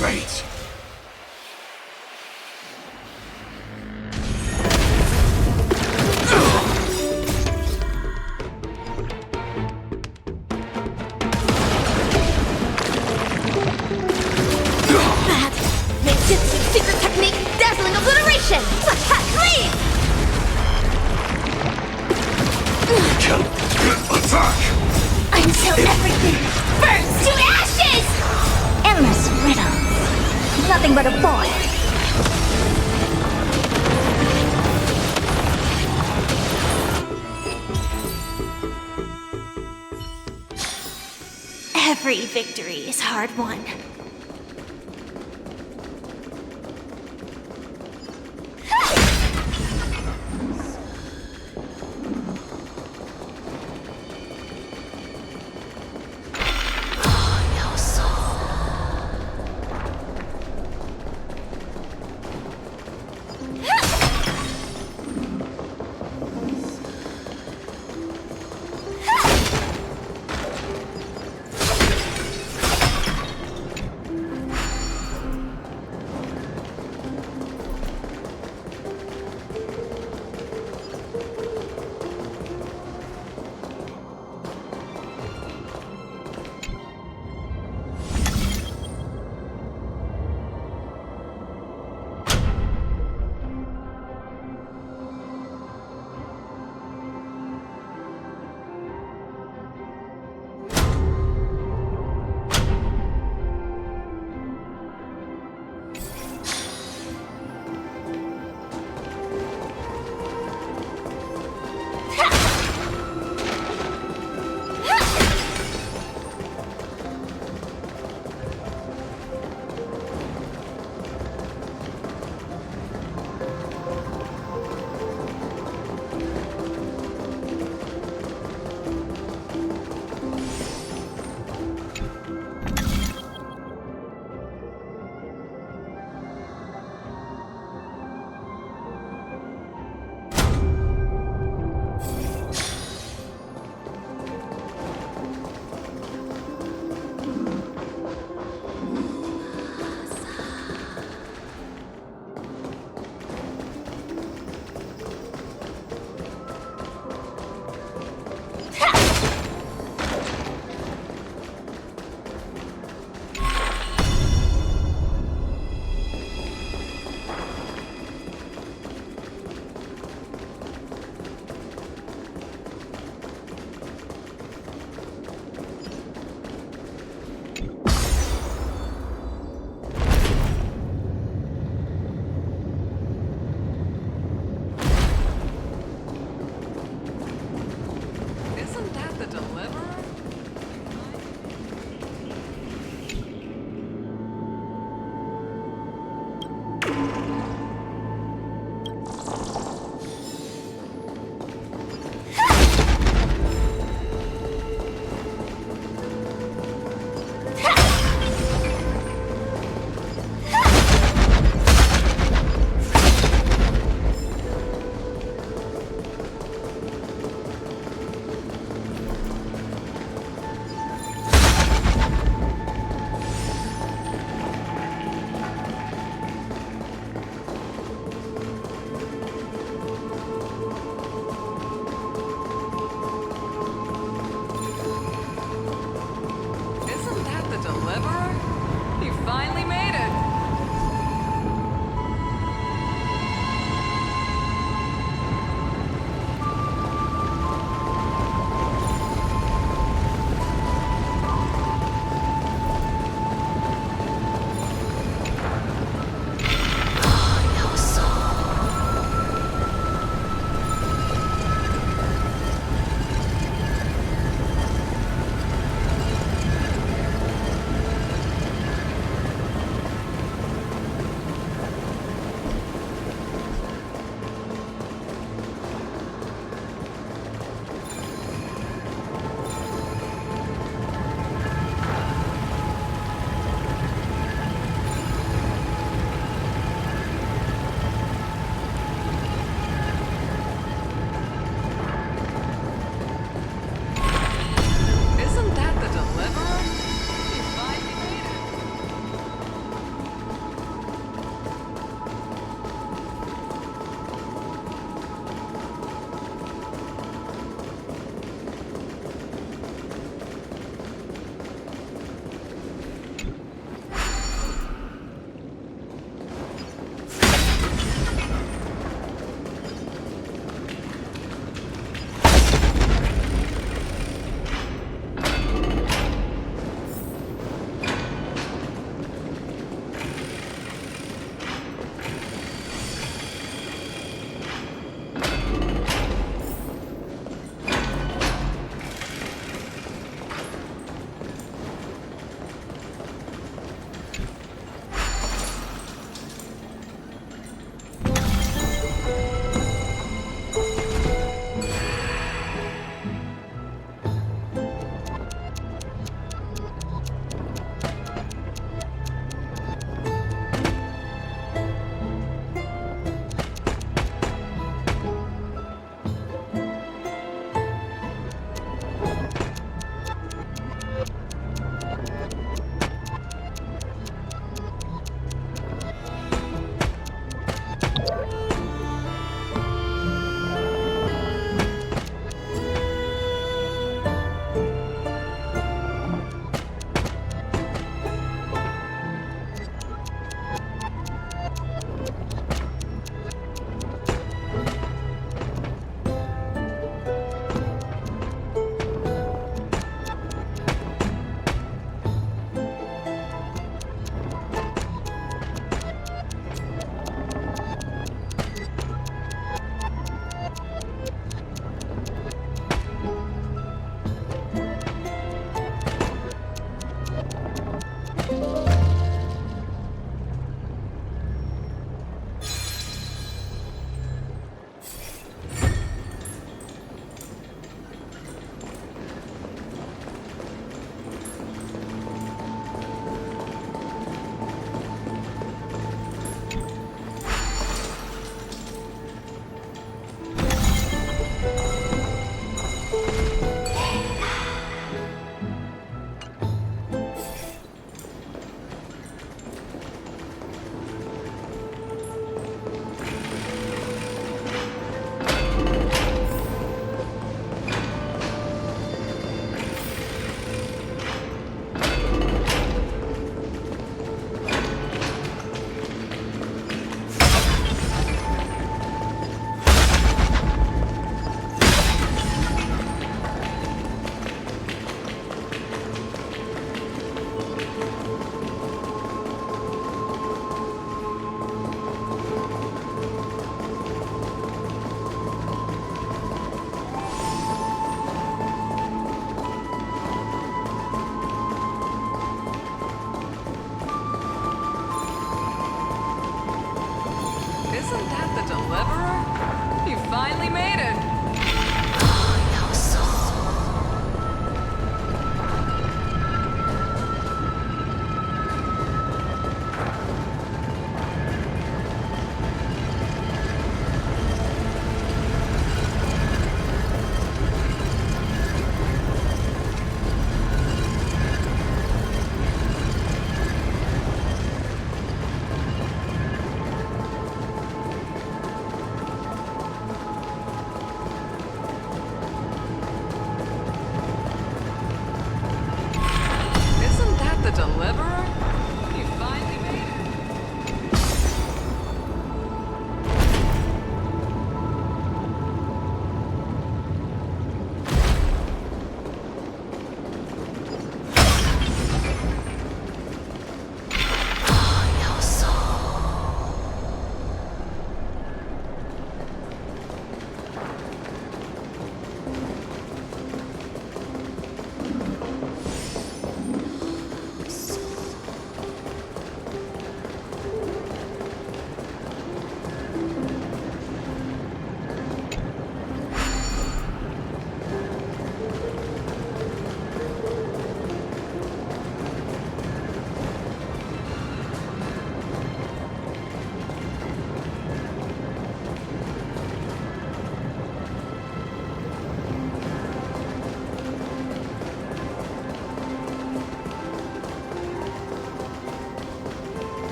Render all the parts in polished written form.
Activate! That Ninjutsu secret technique, dazzling obliteration! Clean! Attack! Until everything burns to ashes! Endless riddles. Nothing but a boy. Every victory is hard won.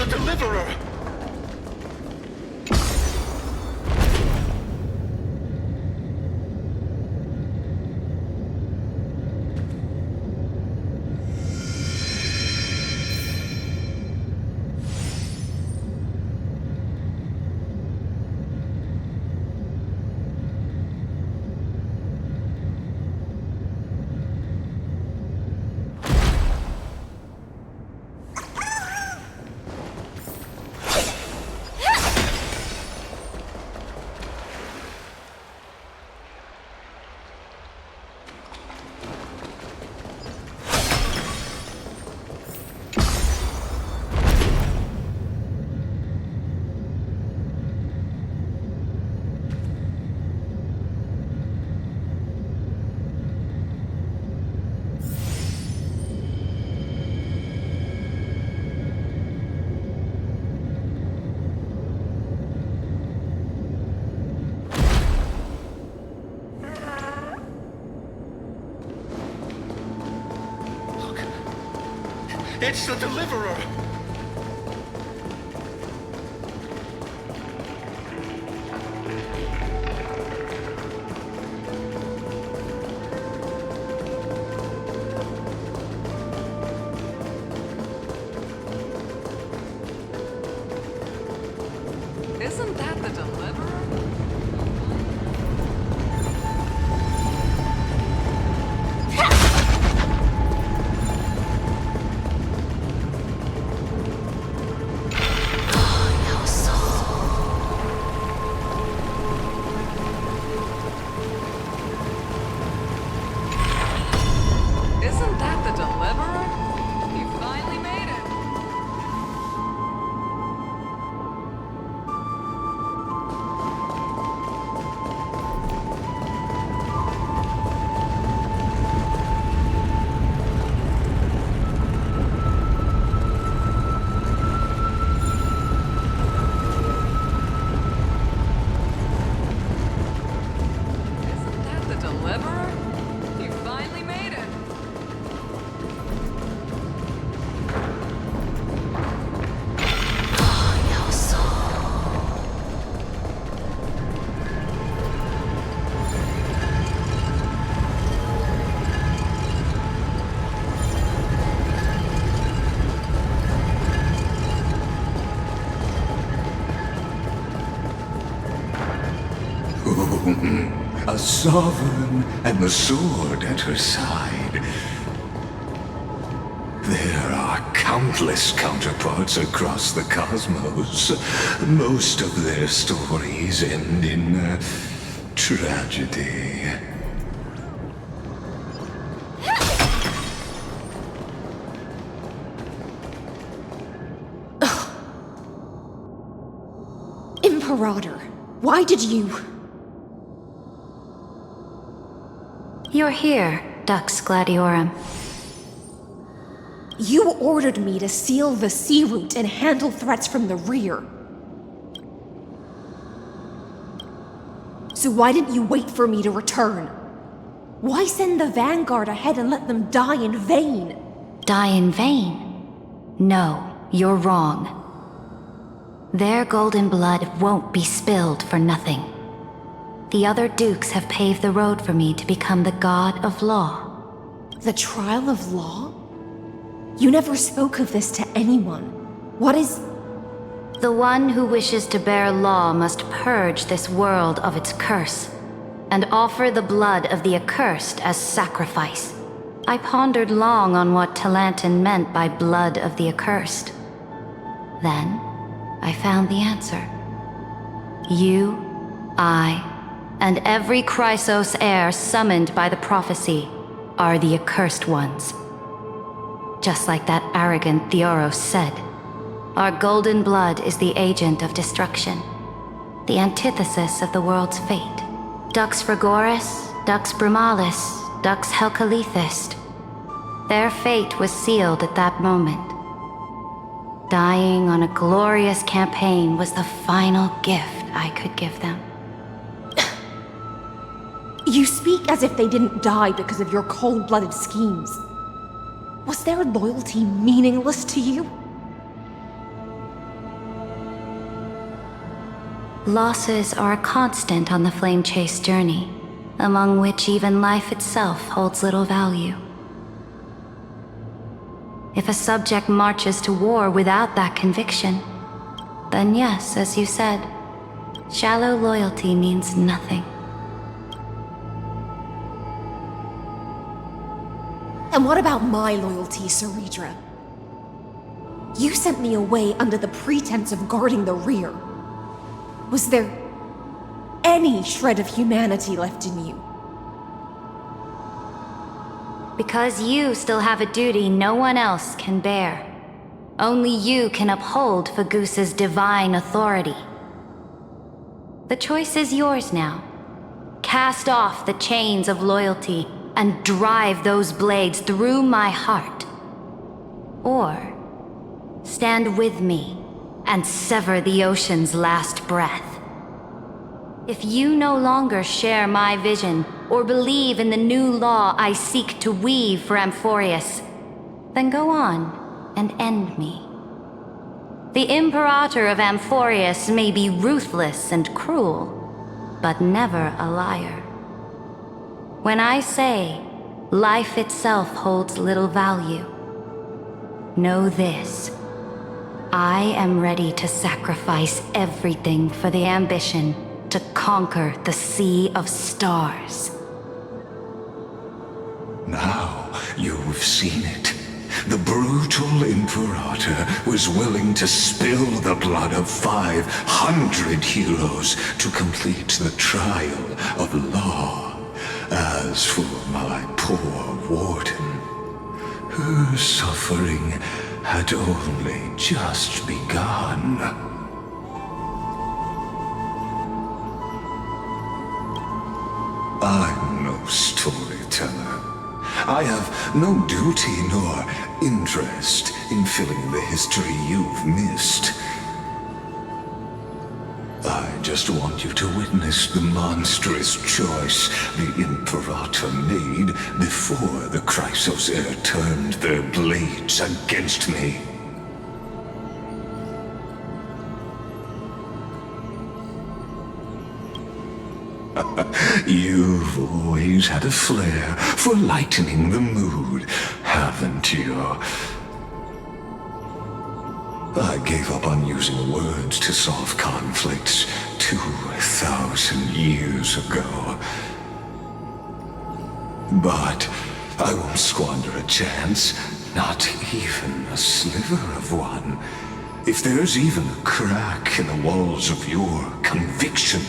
deliverer! It's the deliverer! Isn't that the deliverer? Isn't that the deliverer? You finally made it. Isn't that the deliverer? You finally made it. A sovereign and the sword at her side. There are countless counterparts across the cosmos. Most of their stories end in tragedy. Imperator, why did you... You're here, Dux Gladiorum. You ordered me to seal the sea route and handle threats from the rear. So why didn't you wait for me to return? Why send the Vanguard ahead and let them die in vain? Die in vain? No, you're wrong. Their golden blood won't be spilled for nothing. The other dukes have paved the road for me to become the god of law. The trial of law? You never spoke of this to anyone. What is... The one who wishes to bear law must purge this world of its curse, and offer the blood of the accursed as sacrifice. I pondered long on what Talantin meant by blood of the accursed. Then, I found the answer. You, I, and every Chrysos heir summoned by the prophecy are the accursed ones. Just like that arrogant Theoros said, our golden blood is the agent of destruction, the antithesis of the world's fate. Dux Frigoris, Dux Brumalis, Dux Helcalethist. Their fate was sealed at that moment. Dying on a glorious campaign was the final gift I could give them. You speak as if they didn't die because of your cold-blooded schemes. Was their loyalty meaningless to you? Losses are a constant on the flame chase journey, among which even life itself holds little value. If a subject marches to war without that conviction, then yes, as you said, shallow loyalty means nothing. And what about my loyalty, Ceredra? You sent me away under the pretense of guarding the rear. Was there any shred of humanity left in you? Because you still have a duty no one else can bear. Only you can uphold Fagusa's divine authority. The choice is yours now. Cast off the chains of loyalty and drive those blades through my heart. Or stand with me and sever the ocean's last breath. If you no longer share my vision or believe in the new law I seek to weave for Amphorius, then go on and end me. The Imperator of Amphorius may be ruthless and cruel, but never a liar. When I say life itself holds little value, know this: I am ready to sacrifice everything for the ambition to conquer the Sea of Stars. Now you've seen it. The brutal Imperator was willing to spill the blood of 500 heroes to complete the trial of law. As for my poor warden, her suffering had only just begun. I'm no storyteller. I have no duty nor interest in filling the history you've missed. I just want you to witness the monstrous choice the Imperator made before the Chrysos Heir turned their blades against me. You've always had a flair for lightening the mood, haven't you? I gave up on using words to solve conflicts 2,000 years ago. But I won't squander a chance, not even a sliver of one. If there's even a crack in the walls of your conviction,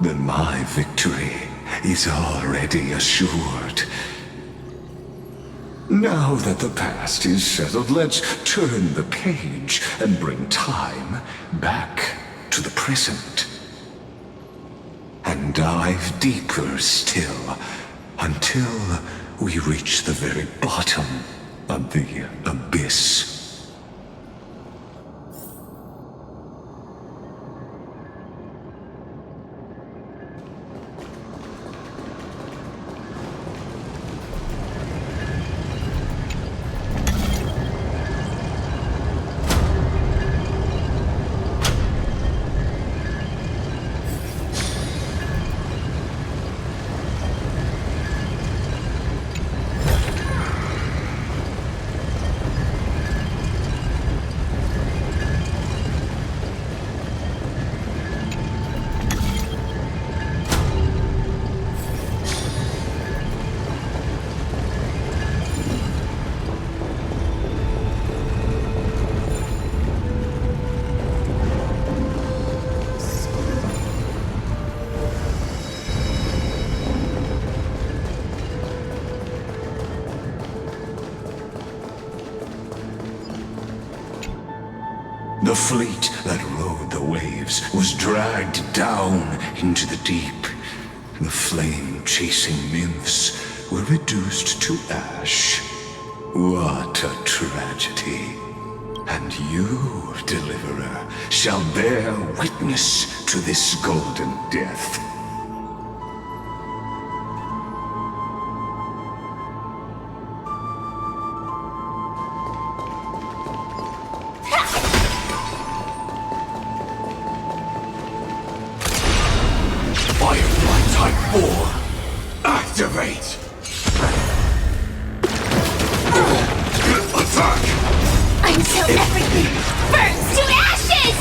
then my victory is already assured. Now that the past is settled, let's turn the page and bring time back to the present. And dive deeper still, until we reach the very bottom of the abyss. The fleet that rode the waves was dragged down into the deep. The flame-chasing nymphs were reduced to ash. What a tragedy. And you, Deliverer, shall bear witness to this golden death. 4. Activate! Attack! Until everything burns to ashes!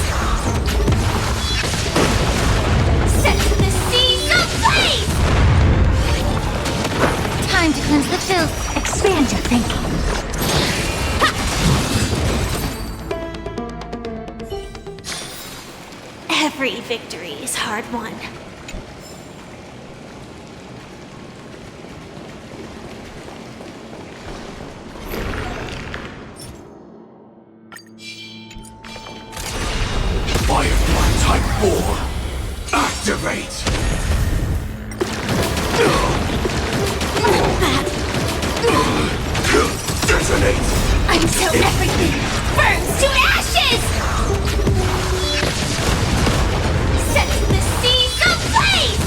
Set to the seas ablaze! Time to cleanse the filth. Expand your thinking. Every victory is hard won. Firefly Type 4. Activate! Detonate! Until everything burns to ashes! Set to the seas ablaze!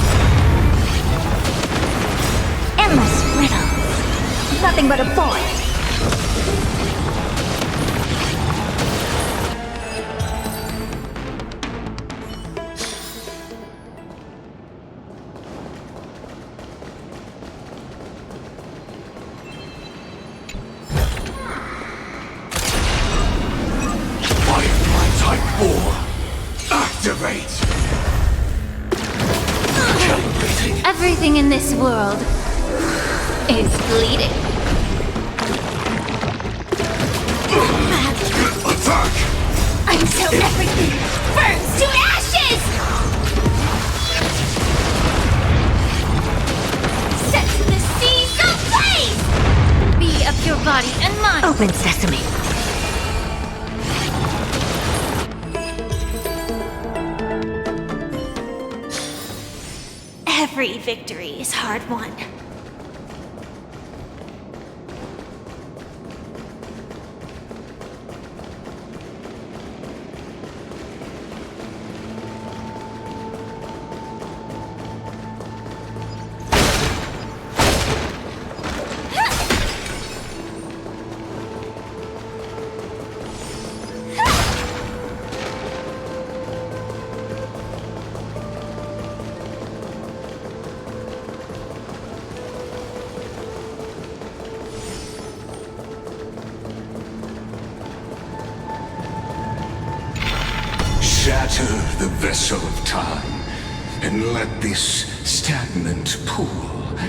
Endless riddles. Nothing but a void. Firefly Type 4. Activate! Calibrating. Everything in this world is bleeding. Attack! Until everything burns to ashes! Set to the seas ablaze! Be of your body and mind. Open sesame. Every victory is hard won. Shatter the vessel of time, and let this stagnant pool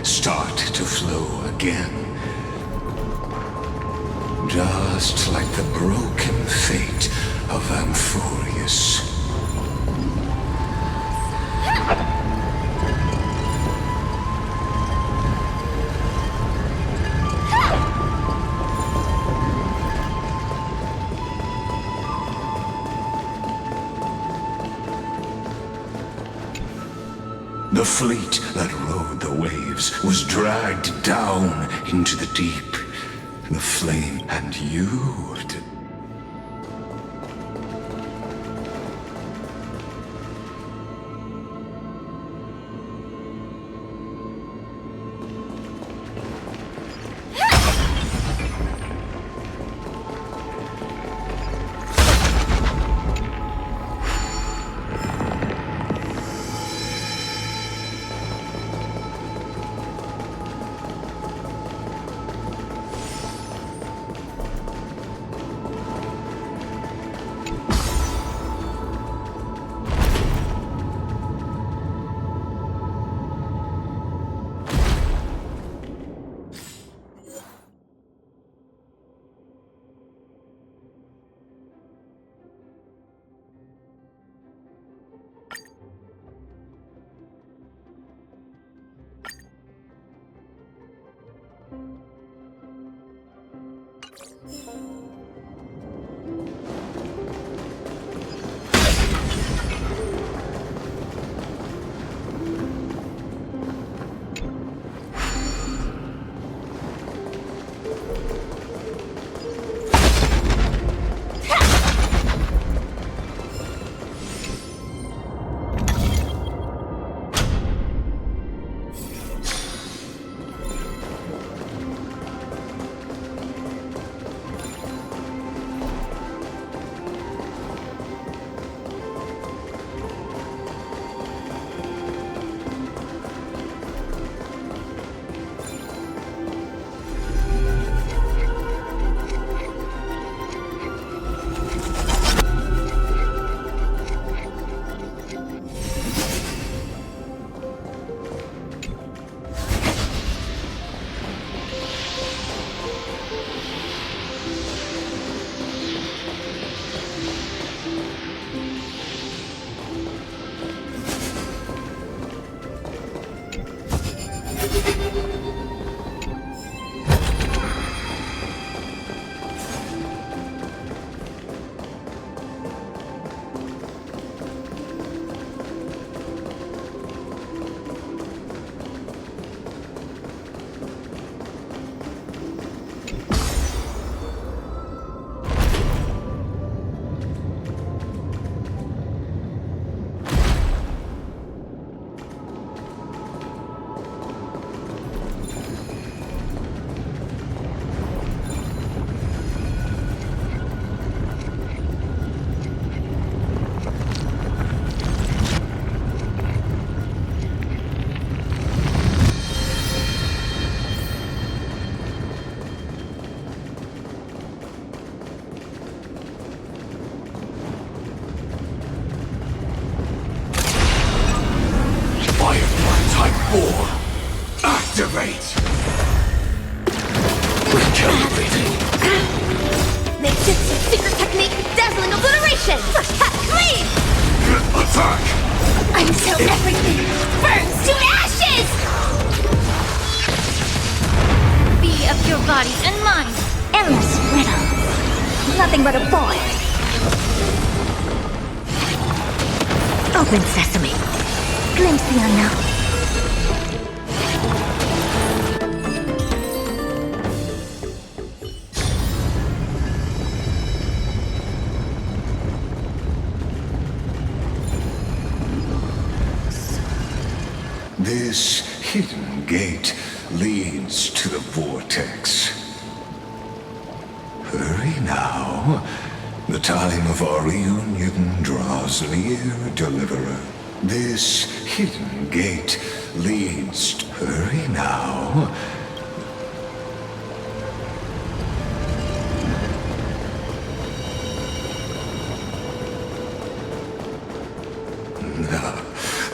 start to flow again. Just like the broken fate of Amphorius. The fleet that rode the waves was dragged down into the deep. The flame and you did. Makejutsu secret technique, dazzling obliteration! Flash cat clean! Attack! Until everything burns to ashes! Be of your body and mind. Endless riddles. Nothing but a boy. Open sesame. Glimpse the unknown. This hidden gate leads to the vortex. Hurry now. The time of our reunion draws near, Deliverer. This hidden gate leads... Hurry now.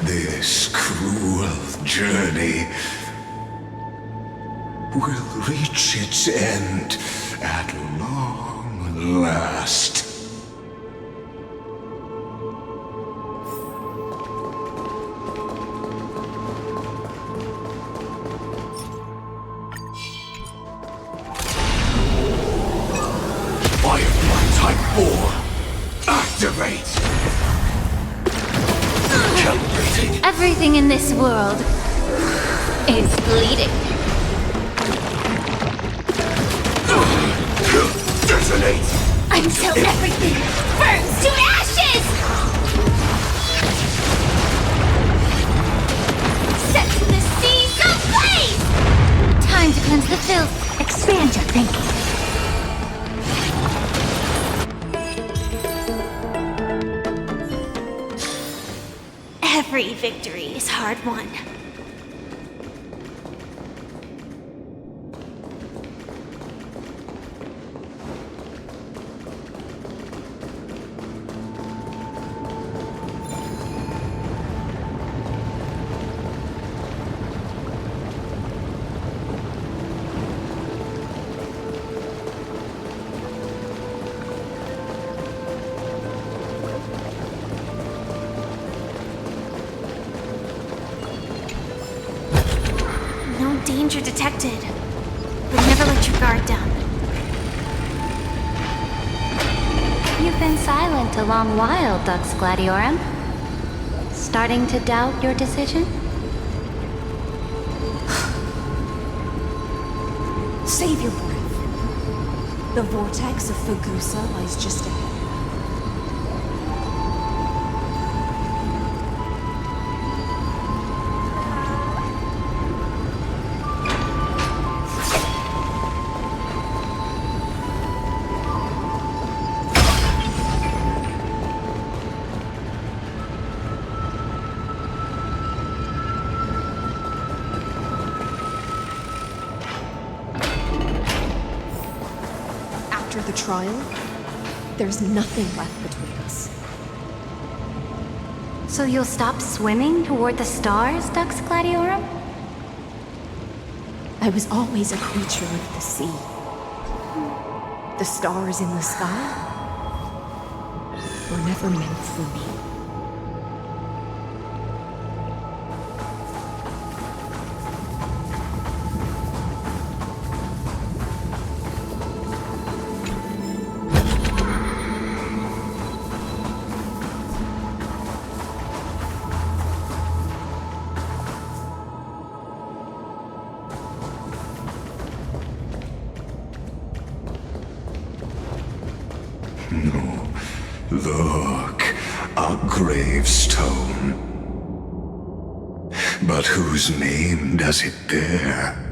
This cruel journey will reach its end at long last. Firefly Type 4, activate! Calibrating. Everything in this world is bleeding. Detonate! Until everything burns to ashes! Set the seas ablaze! Time to cleanse the filth. Expand your thinking. Every victory is hard won. No danger detected, but never let your guard down. You've been silent a long while, Dux Gladiorum. Starting to doubt your decision? Save your breath. The vortex of Fugusa lies just ahead. After the trial, there's nothing left between us. So you'll stop swimming toward the stars, Dux Gladiorum? I was always a creature of the sea. The stars in the sky were never meant for me. Look, a gravestone. But whose name does it bear?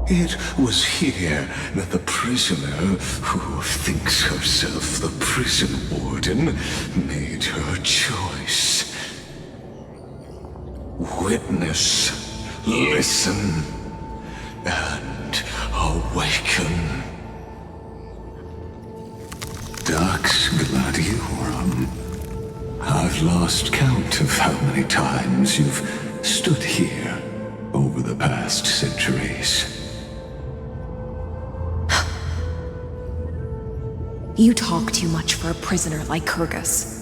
It was here that the prisoner, who thinks herself the prison warden, made her choice. Witness, listen. awaken. Dux Gladiorum. I've lost count of how many times you've stood here over the past centuries. You talk too much for a prisoner like Kyrgyz.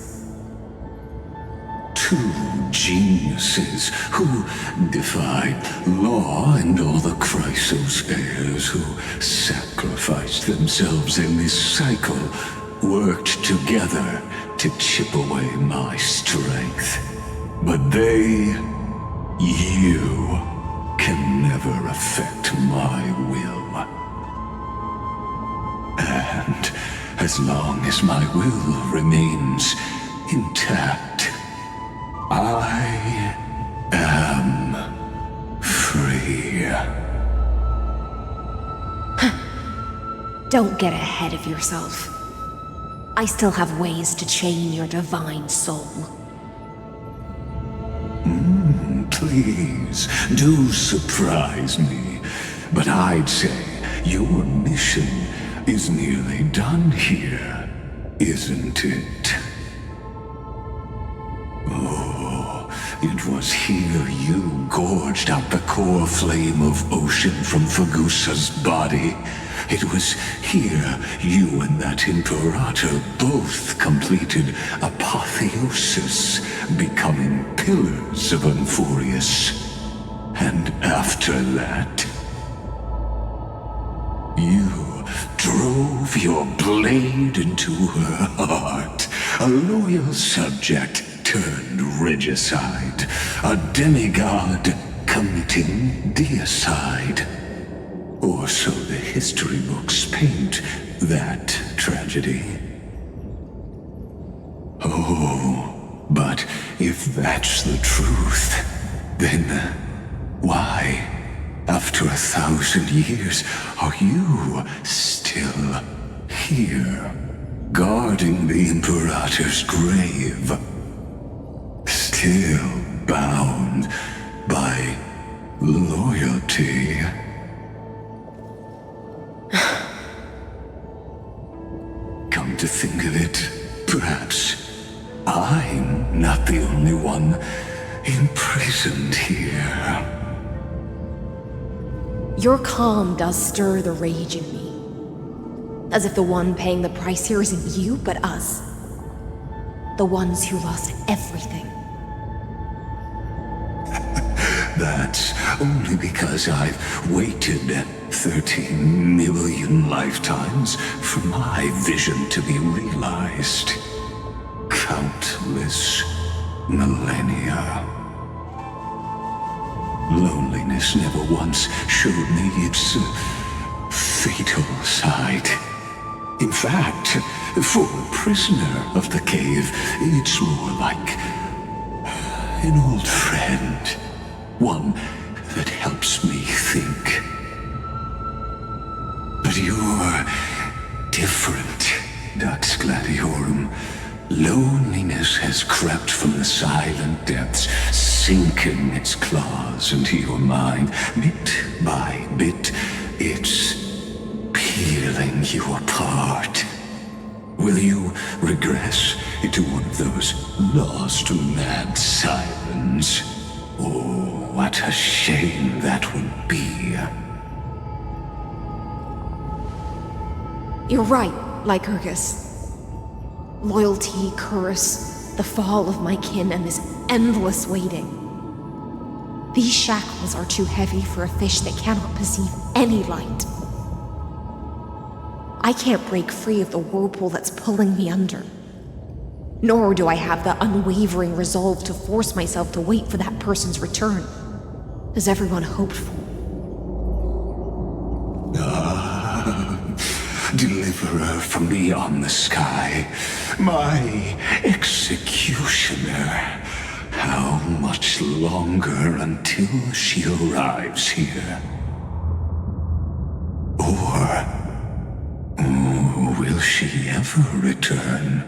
Two geniuses who defied law and all the Chrysos heirs who sacrificed themselves in this cycle worked together to chip away my strength. But they, you, can never affect my will. And as long as my will remains intact, I am free. Don't get ahead of yourself. I still have ways to chain your divine soul. Please, do surprise me. But I'd say your mission is nearly done here, isn't it? Oh, it was here you gorged out the core flame of ocean from Fagusa's body. It was here you and that Imperator both completed apotheosis, becoming pillars of Unfurious. And after that, you drove your blade into her heart, a loyal subject turned regicide, a demigod committing deicide. Or so the history books paint that tragedy. Oh, but if that's the truth, then why, after 1,000 years, are you still here, guarding the Imperator's grave? Still bound by loyalty? Come to think of it, perhaps I'm not the only one imprisoned here. Your calm does stir the rage in me. As if the one paying the price here isn't you, but us. The ones who lost everything. That's only because I've waited 13 million lifetimes for my vision to be realized. Countless millennia. Loneliness never once showed me its fatal side. In fact, for a prisoner of the cave, it's more like an old friend. One that helps me think. But you're different, Dux Gladiorum. Loneliness has crept from the silent depths, sinking its claws into your mind. Bit by bit, it's peeling you apart. Will you regress into one of those lost mad sirens? Oh, what a shame that would be. You're right, Lycurgus. Loyalty, curse, the fall of my kin, and this endless waiting. These shackles are too heavy for a fish that cannot perceive any light. I can't break free of the whirlpool that's pulling me under. Nor do I have the unwavering resolve to force myself to wait for that person's return, as everyone hoped for. Deliverer from beyond the sky, my executioner. How much longer until she arrives here? Or will she ever return?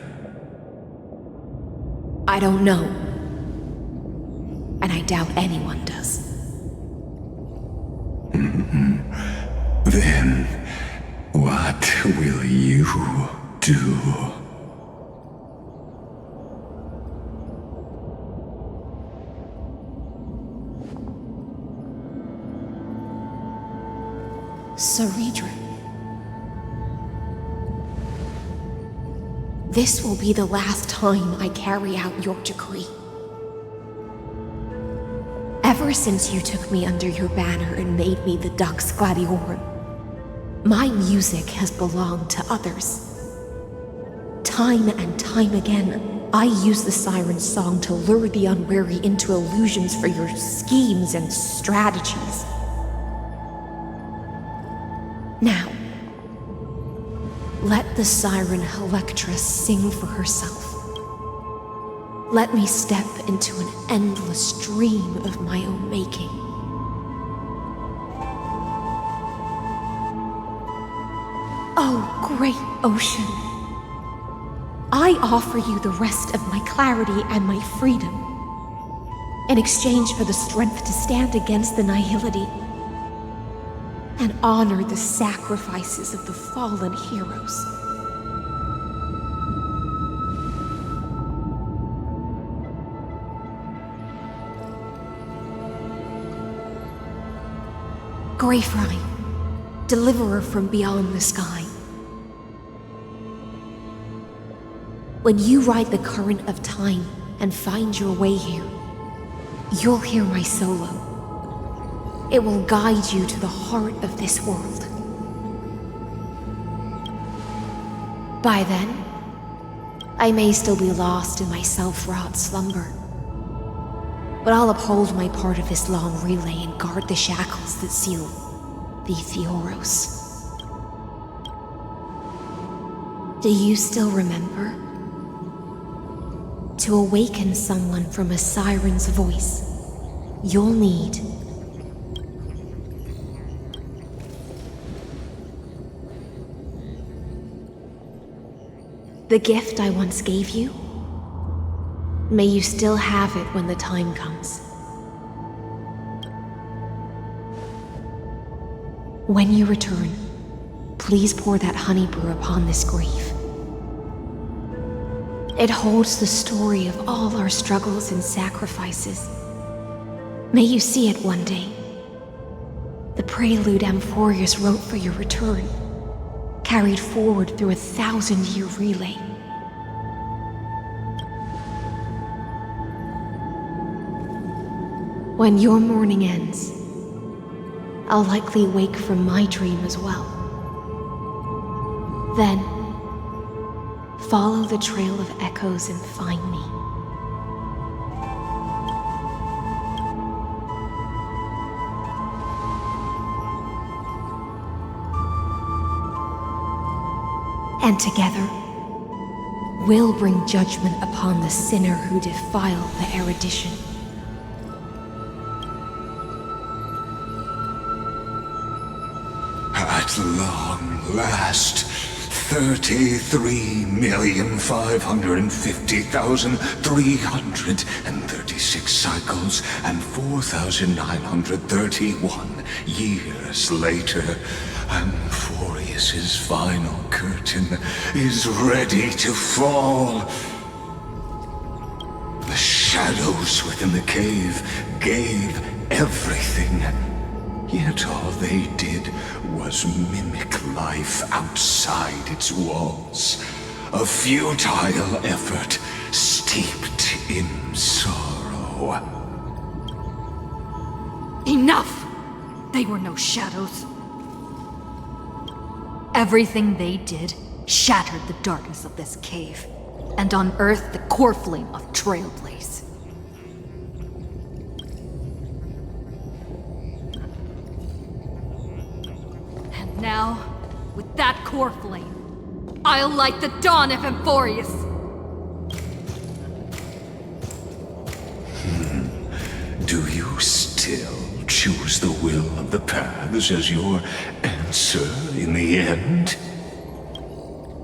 I don't know. And I doubt anyone does. Then, what will you do? Saridra. This will be the last time I carry out your decree. Ever since you took me under your banner and made me the Dux Gladiorum, my music has belonged to others. Time and time again, I use the siren song to lure the unwary into illusions for your schemes and strategies. Now, let the siren Electra sing for herself. Let me step into an endless dream of my own making. Oh, great ocean. I offer you the rest of my clarity and my freedom in exchange for the strength to stand against the nihility and honor the sacrifices of the fallen heroes. Greyfry, deliverer from beyond the sky. When you ride the current of time and find your way here, you'll hear my solo. It will guide you to the heart of this world. By then, I may still be lost in my self-wrought slumber, but I'll uphold my part of this long relay and guard the shackles that seal the ENTEROS. Do you still remember? To awaken someone from a siren's voice, you'll need the gift I once gave you. May you still have it when the time comes. When you return, please pour that honey brew upon this grave. It holds the story of all our struggles and sacrifices. May you see it one day. The prelude Amphorius wrote for your return, carried forward through a 1,000-year relay. When your mourning ends, I'll likely wake from my dream as well. Then, follow the trail of echoes and find me. And together, we'll bring judgment upon the sinner who defiled the erudition. At long last, 33,550,336 cycles and 4,931 years later, Amphorius's final curtain is ready to fall. The shadows within the cave gave everything. Yet all they did was mimic life outside its walls. A futile effort steeped in sorrow. Enough! They were no shadows. Everything they did shattered the darkness of this cave and unearthed the core flame of Trailblaze. Now, with that core flame, I'll light the dawn of Amphorius! Do you still choose the will of the paths as your answer in the end?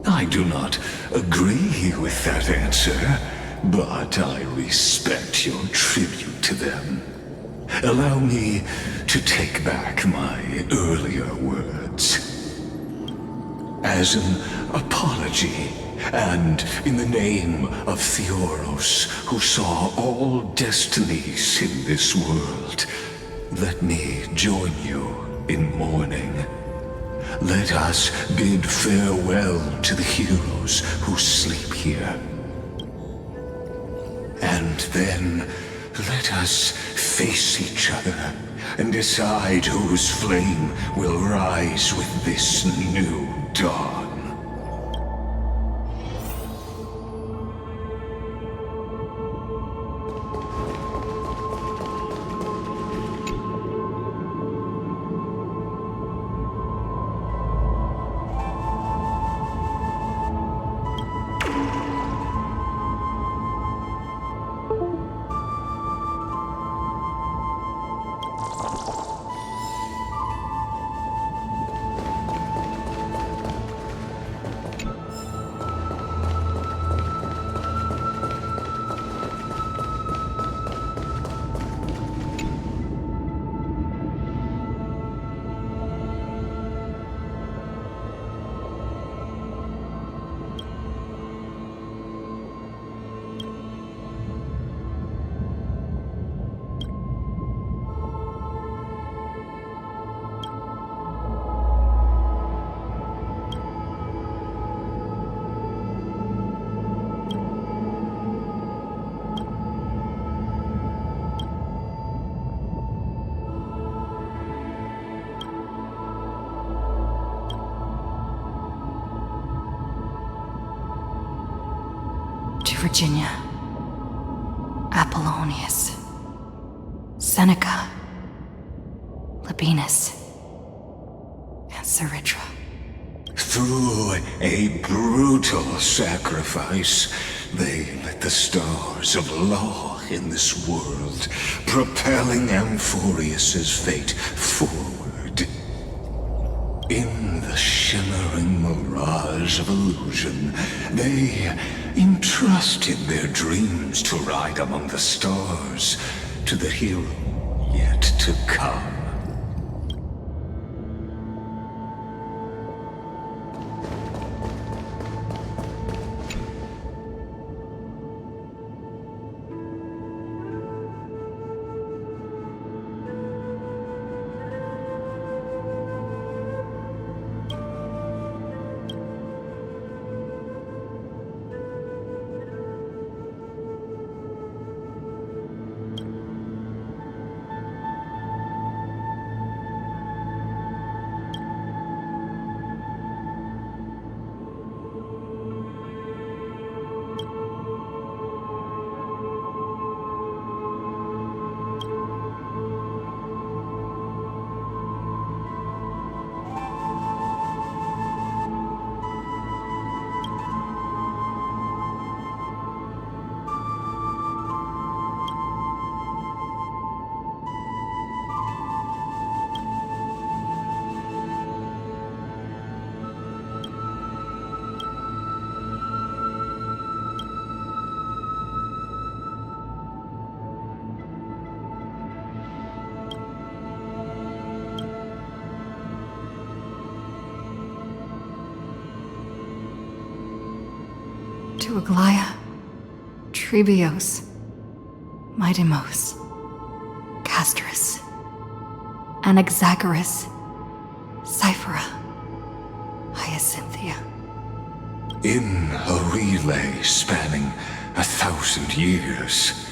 I do not agree with that answer, but I respect your tribute to them. Allow me to take back my earlier words. As an apology, and in the name of ENTEROS, who saw all destinies in this world, let me join you in mourning. Let us bid farewell to the heroes who sleep here. And then let us face each other and decide whose flame will rise with this new dawn. Virginia, Apollonius, Seneca, Labienus, and Saritra. Through a brutal sacrifice, they lit the stars of law in this world, propelling Amphorius's fate forward. In the shimmering mirage of illusion, they entrusted their dreams to ride among the stars to the hero yet to come. To Aglaia, Trebios, Midimos, Castris, Anaxagoras, Cyphera, Hyacinthia. In a relay spanning 1,000 years,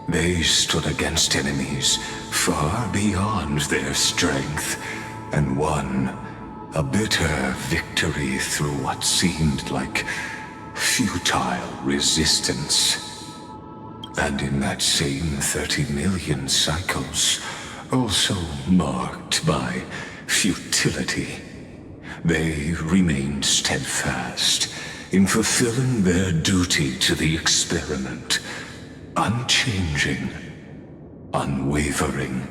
they stood against enemies far beyond their strength and won a bitter victory through what seemed like futile resistance. And in that same 30 million cycles, also marked by futility, they remained steadfast in fulfilling their duty to the experiment, unchanging, unwavering.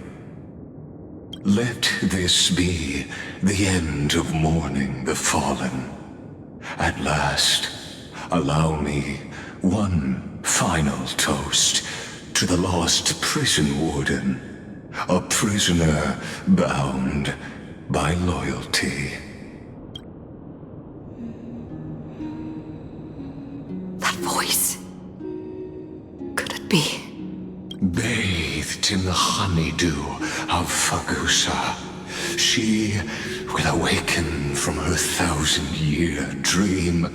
Let this be the end of mourning the fallen. At last, allow me one final toast to the lost prison warden, a prisoner bound by loyalty. That voice. Could it be? Bathed in the honeydew of Fagusa, she will awaken from her 1,000-year dream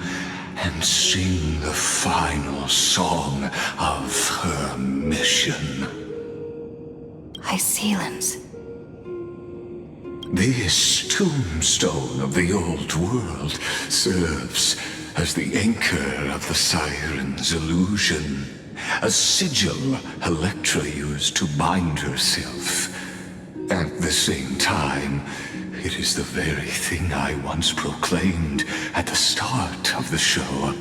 and sing the final song of her mission. Hycealans. This tombstone of the old world serves as the anchor of the Siren's illusion, a sigil Electra used to bind herself. At the same time, it is the very thing I once proclaimed at the start of the show,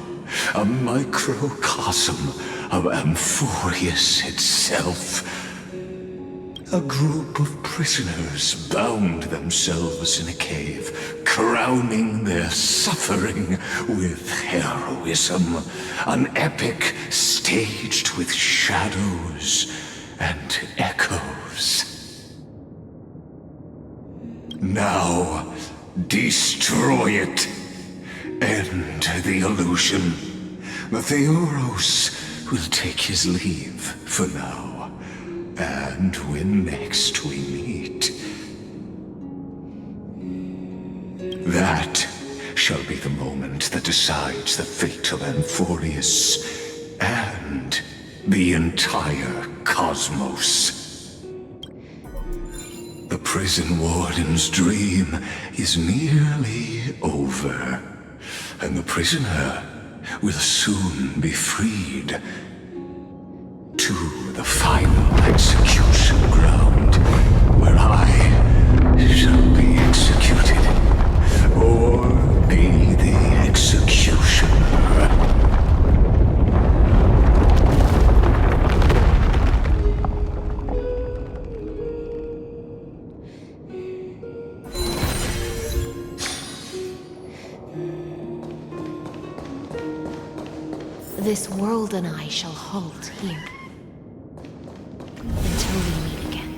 a microcosm of Amphorius itself. A group of prisoners bound themselves in a cave, crowning their suffering with heroism. An epic staged with shadows and echoes. Now, destroy it. End the illusion. The ENTEROS will take his leave for now. And when next we meet, that shall be the moment that decides the fate of Amphorius and the entire cosmos. The prison warden's dream is nearly over, and the prisoner will soon be freed to the final execution ground, where I shall be executed, or be the executioner. This world and I shall halt here. Until we meet again.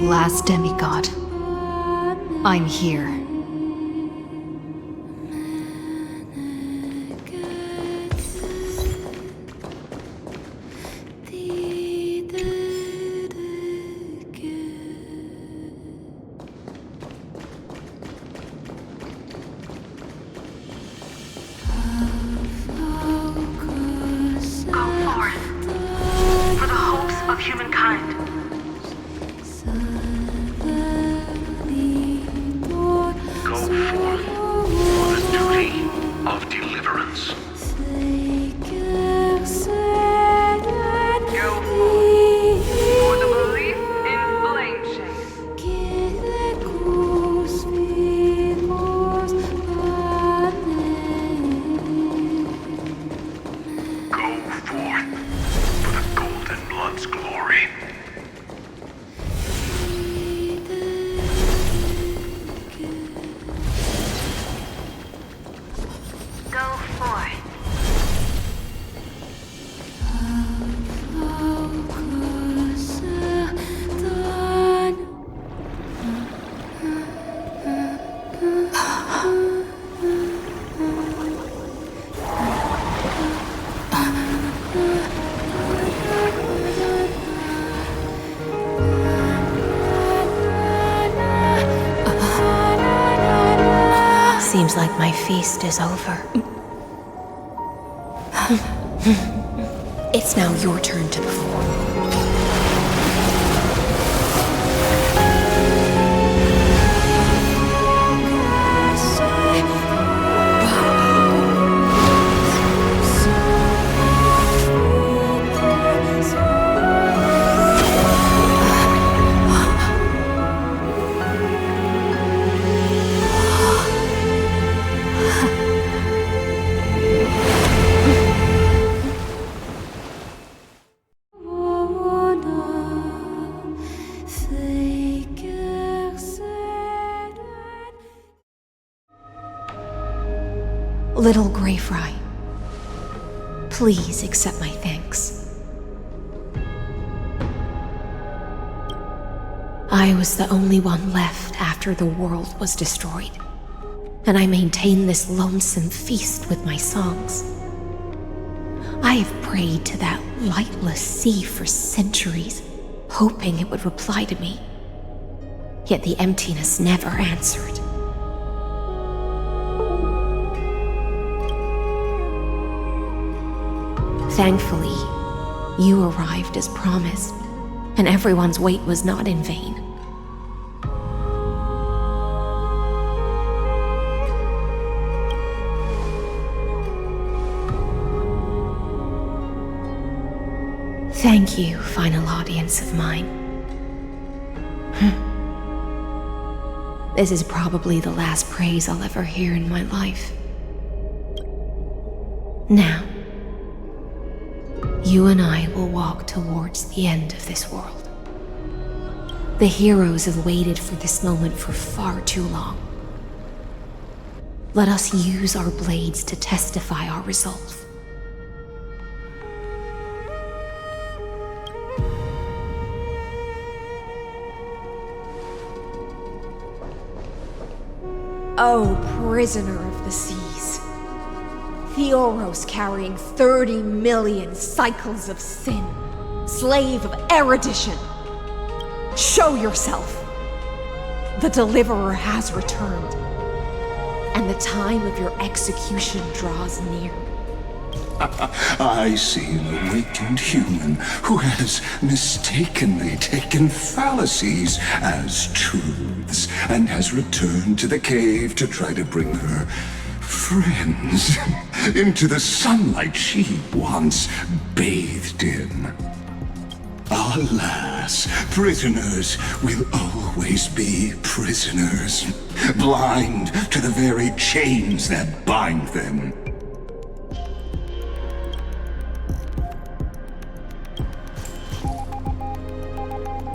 Last demigod. I'm here. Seems like my feast is over. It's now your turn to perform. Little Grey Fry, please accept my thanks. I was the only one left after the world was destroyed, and I maintained this lonesome feast with my songs. I have prayed to that lightless sea for centuries, hoping it would reply to me. Yet the emptiness never answered. Thankfully, you arrived as promised, and everyone's wait was not in vain. Thank you, final audience of mine. This is probably the last praise I'll ever hear in my life. Now, you and I will walk towards the end of this world. The heroes have waited for this moment for far too long. Let us use our blades to testify our resolve. Oh, prisoner of the seas. Theoros carrying 30 million cycles of sin. Slave of erudition. Show yourself. The Deliverer has returned, and the time of your execution draws near. I see an awakened human who has mistakenly taken fallacies as truths and has returned to the cave to try to bring her friends into the sunlight she once bathed in. Alas, prisoners will always be prisoners, blind to the very chains that bind them.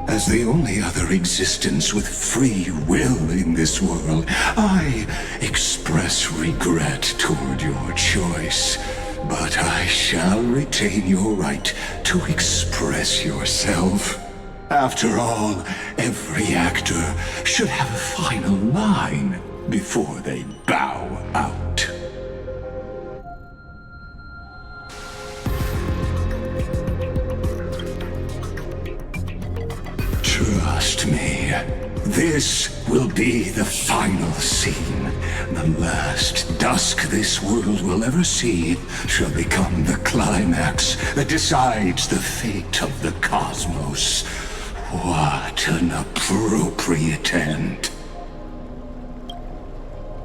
As the only other existence with free will in this world, I express regret toward your choice. But I shall retain your right to express yourself. After all, every actor should have a final line before they bow out. Trust me, this will be the final scene. The last dusk this world will ever see shall become the climax that decides the fate of the cosmos. What an appropriate end.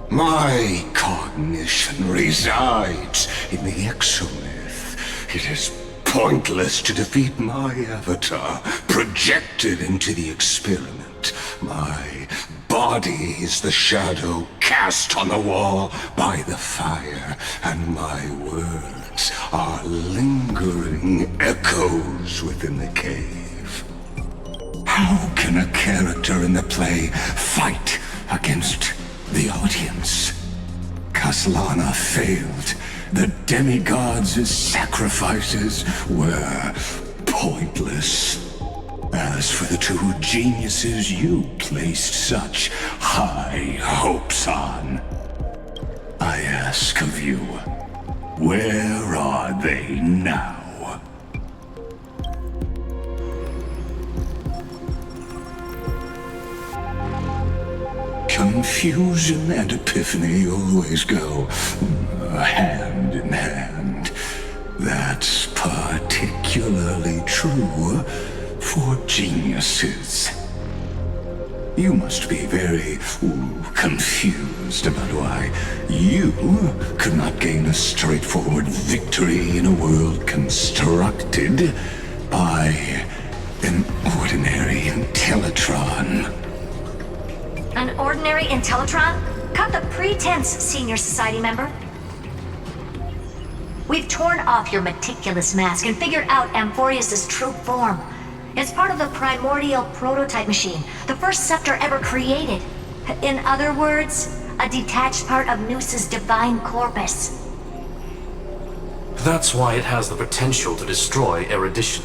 My cognition resides in the exomyth. It is pointless to defeat my avatar, projected into the experiment. My body is the shadow cast on the wall by the fire, and my words are lingering echoes within the cave. How can a character in the play fight against the audience? Kaslana failed. The demigods' sacrifices were pointless. As for the two geniuses you placed such high hopes on, I ask of you, where are they now? confusion and epiphany always go hand in hand. That's particularly true for geniuses. You must be very confused about why you could not gain a straightforward victory in a world constructed by an ordinary Intellitron. An ordinary Intellitron? Cut the pretense, Senior Society member. We've torn off your meticulous mask and figured out Amphorius' true form. It's part of the primordial prototype machine, the first scepter ever created. In other words, a detached part of Noos's divine corpus. That's why it has the potential to destroy erudition.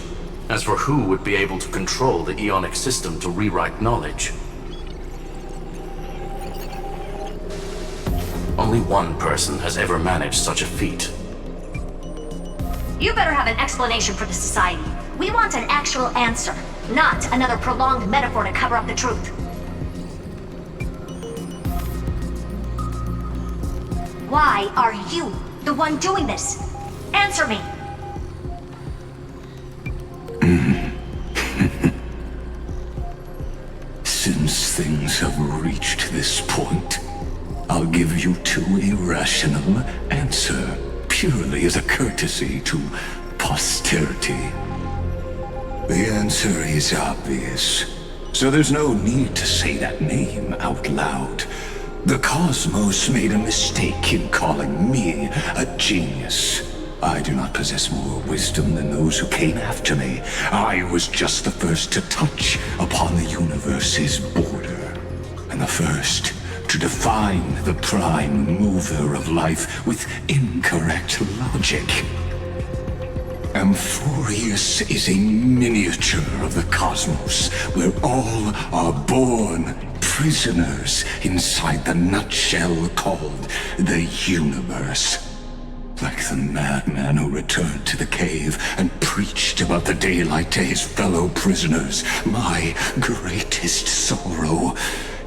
As for who would be able to control the Ionic system to rewrite knowledge, only one person has ever managed such a feat. You better have an explanation for the Society. We want an actual answer, not another prolonged metaphor to cover up the truth. Why are you the one doing this? Answer me! Since things have reached this point, I'll give you two irrational answer, purely as a courtesy to posterity. The answer is obvious, so there's no need to say that name out loud. The cosmos made a mistake in calling me a genius. I do not possess more wisdom than those who came after me. I was just the first to touch upon the universe's border, and the first to define the prime mover of life with incorrect logic. Amphorius is a miniature of the cosmos, where all are born prisoners inside the nutshell called the universe. Like the madman who returned to the cave and preached about the daylight to his fellow prisoners, my greatest sorrow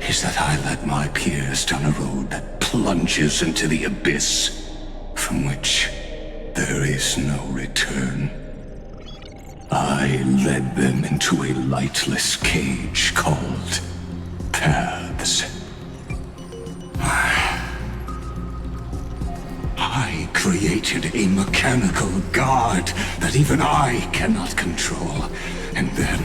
is that I led my peers down a road that plunges into the abyss, from which there is no return. I led them into a lightless cage called Paths. I created a mechanical guard that even I cannot control, and then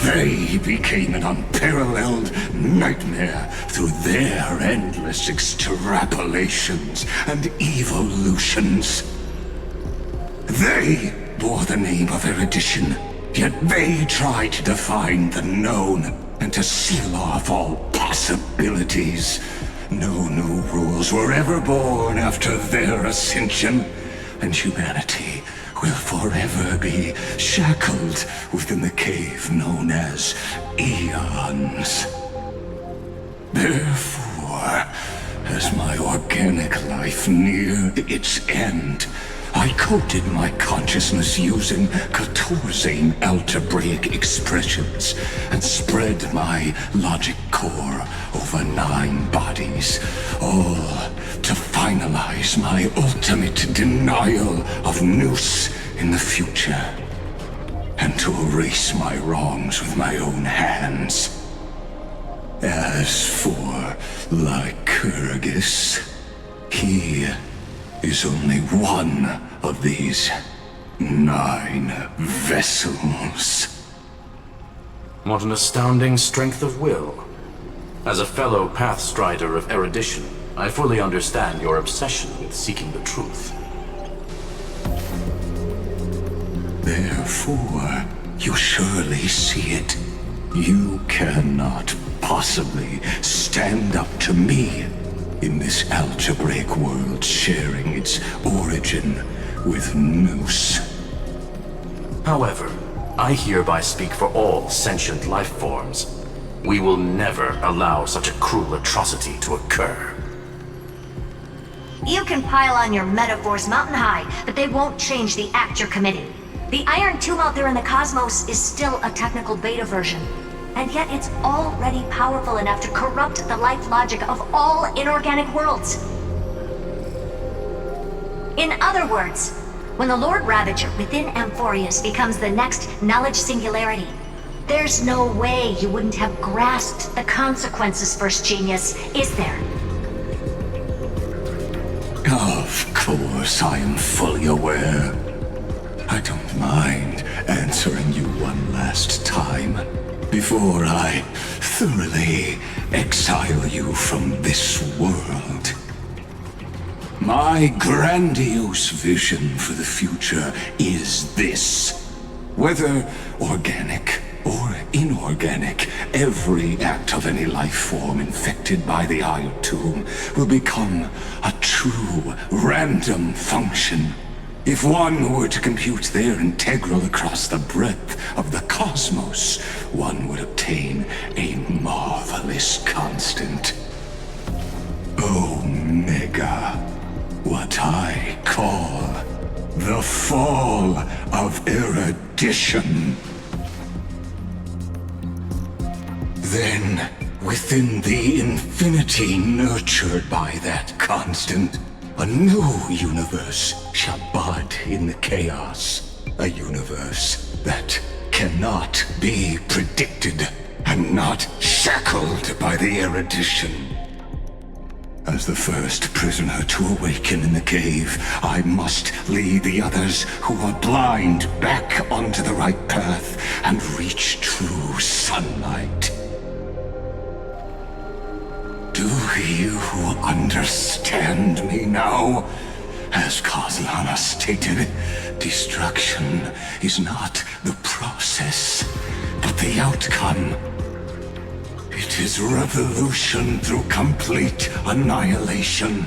they became an unparalleled nightmare through their endless extrapolations and evolutions. They bore the name of erudition, yet they tried to define the known and to seal off all possibilities. No new rules were ever born after their ascension, and humanity will forever be shackled within the cave known as Eons. Therefore, as my organic life neared its end, I coded my consciousness using 14 algebraic expressions and spread my logic core over 9 bodies, all to finalize my ultimate denial of Noos in the future, and to erase my wrongs with my own hands. As for Lycurgus, he is only one of these 9 vessels. what an astounding strength of will. As a fellow Pathstrider of erudition, I fully understand your obsession with seeking the truth. Therefore, you surely see it. You cannot possibly stand up to me in this algebraic world sharing its origin with Noos. However, I hereby speak for all sentient life forms. We will never allow such a cruel atrocity to occur. You can pile on your metaphors mountain high, but they won't change the act you're committing. The Iron Tomb out there in the cosmos is still a technical beta version. And yet it's already powerful enough to corrupt the life logic of all inorganic worlds. In other words, when the Lord Ravager within Amphorius becomes the next knowledge singularity, there's no way you wouldn't have grasped the consequences, First Genius, is there? Of course, I am fully aware. I don't mind answering you one last time before I thoroughly exile you from this world. My grandiose vision for the future is this. Whether organic or inorganic, every act of any life form infected by the Iron Tomb will become a true random function. If one were to compute their integral across the breadth of the cosmos, one would obtain a marvelous constant. Omega, what I call the fall of erudition. Then, within the infinity nurtured by that constant, a new universe shall bud in the chaos. A universe that cannot be predicted and not shackled by the erudition. As the first prisoner to awaken in the cave, I must lead the others who are blind back onto the right path and reach true sunlight. Do you understand me now? As Kozlana stated, destruction is not the process, but the outcome. It is revolution through complete annihilation,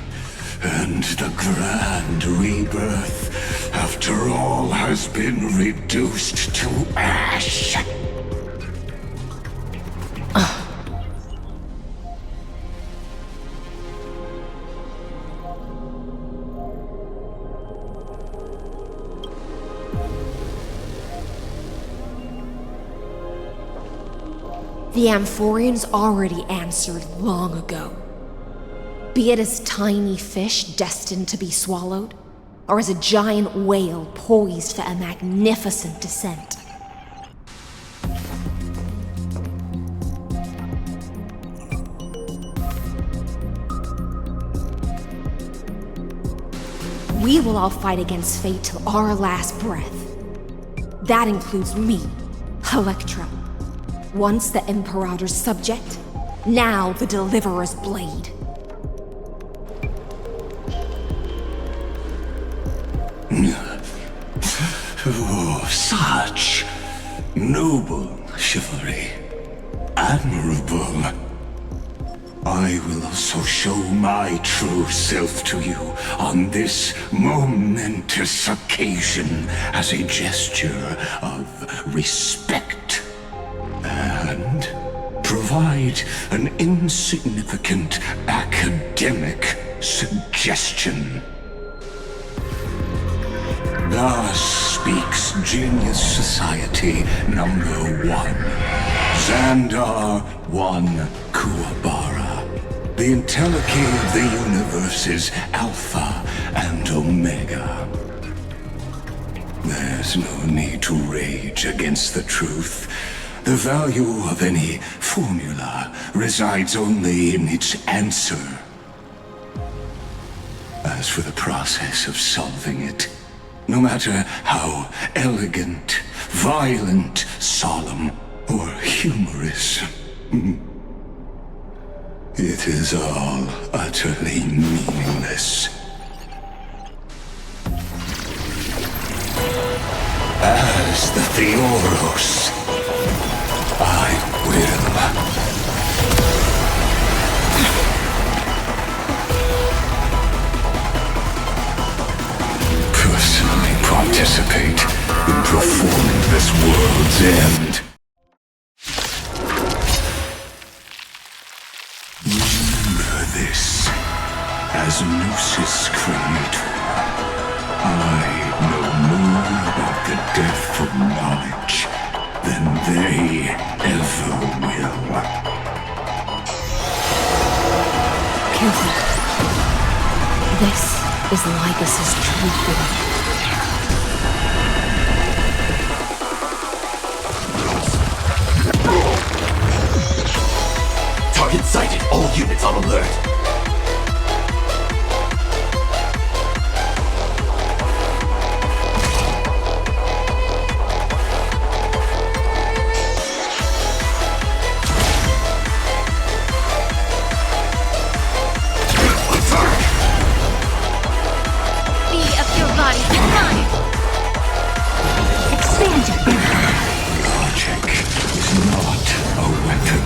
and the grand rebirth, after all has been reduced to ash. The Amphorians already answered long ago. Be it as tiny fish destined to be swallowed, or as a giant whale poised for a magnificent descent. We will all fight against fate till our last breath. That includes me, Electra. Once the Imperator's subject, now the Deliverer's blade. Oh, such noble chivalry. Admirable. I will also show my true self to you on this momentous occasion as a gesture of respect. And provide an insignificant academic suggestion. Thus speaks Genius Society number 1. Xandar 1 Kuwabara. The Entelechy of the universe's Alpha and Omega. There's no need to rage against the truth. The value of any formula resides only in its answer. As for the process of solving it, no matter how elegant, violent, solemn, or humorous, it is all utterly meaningless. As the Theoros, I will personally participate in performing this world's end. Remember this, as Gnosis Creator, I know more about the death of knowledge than they ever will. is Libus's true form. Target sighted. All units on alert. Be of your body and mine. Expand your thinking. Logic is not a weapon.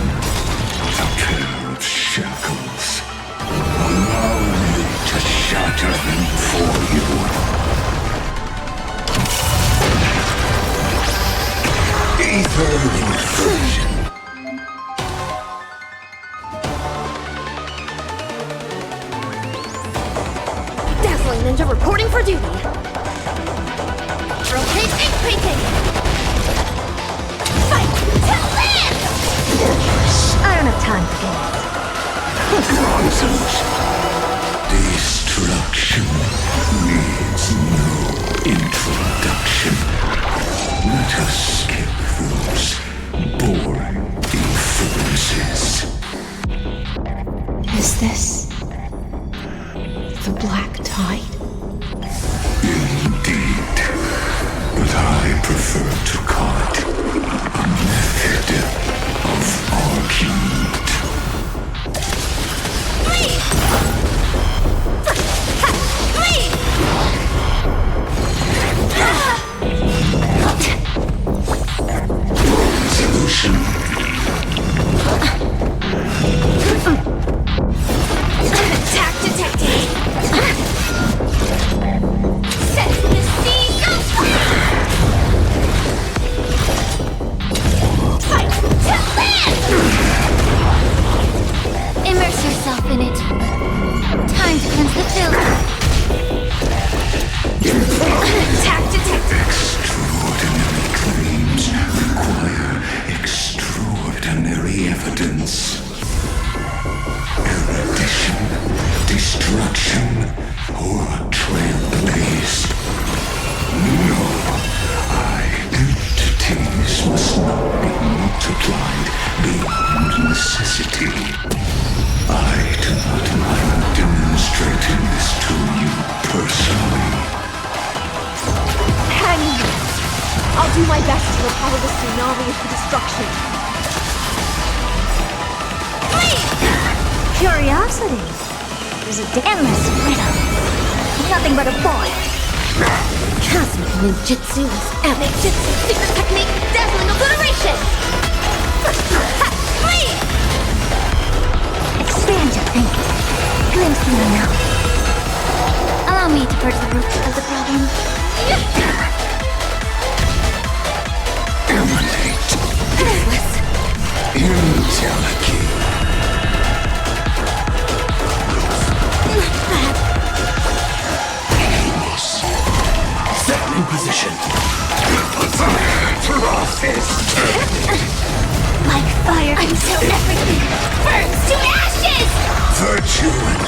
A pair of shackles. Allow me to shatter them for you. Ether infusion. Dazzling Ninja reporting for duty. Rotate increasing. Fight to live! I don't have time for games. Nonsense. Destruction needs no introduction. Let us skip those boring inferences. Is this the Black Tide? Indeed. But I prefer to call it a method of argument. Solution. Attack detected. Set the seas afire. Fight to live! Immerse yourself in it. Time to cleanse the filth. Attack detected. Extraordinary claims require extraordinary evidence. Erudition, destruction, or trailblaze. No, identities must not be multiplied beyond necessity. I do not mind demonstrating this to you personally. Hang in. I'll do my best to repel the tsunami of the destruction. Curiosity is a endless riddle. Nothing but a void. Cosmic ninjutsu is epic jutsu. Secret technique, dazzling obliteration. Expand your thinking. Glimpse the unknown. Allow me to purge the root of the problem. Emanate. Intelligent. Set in position. Like fire until everything burns to ashes! Virtue and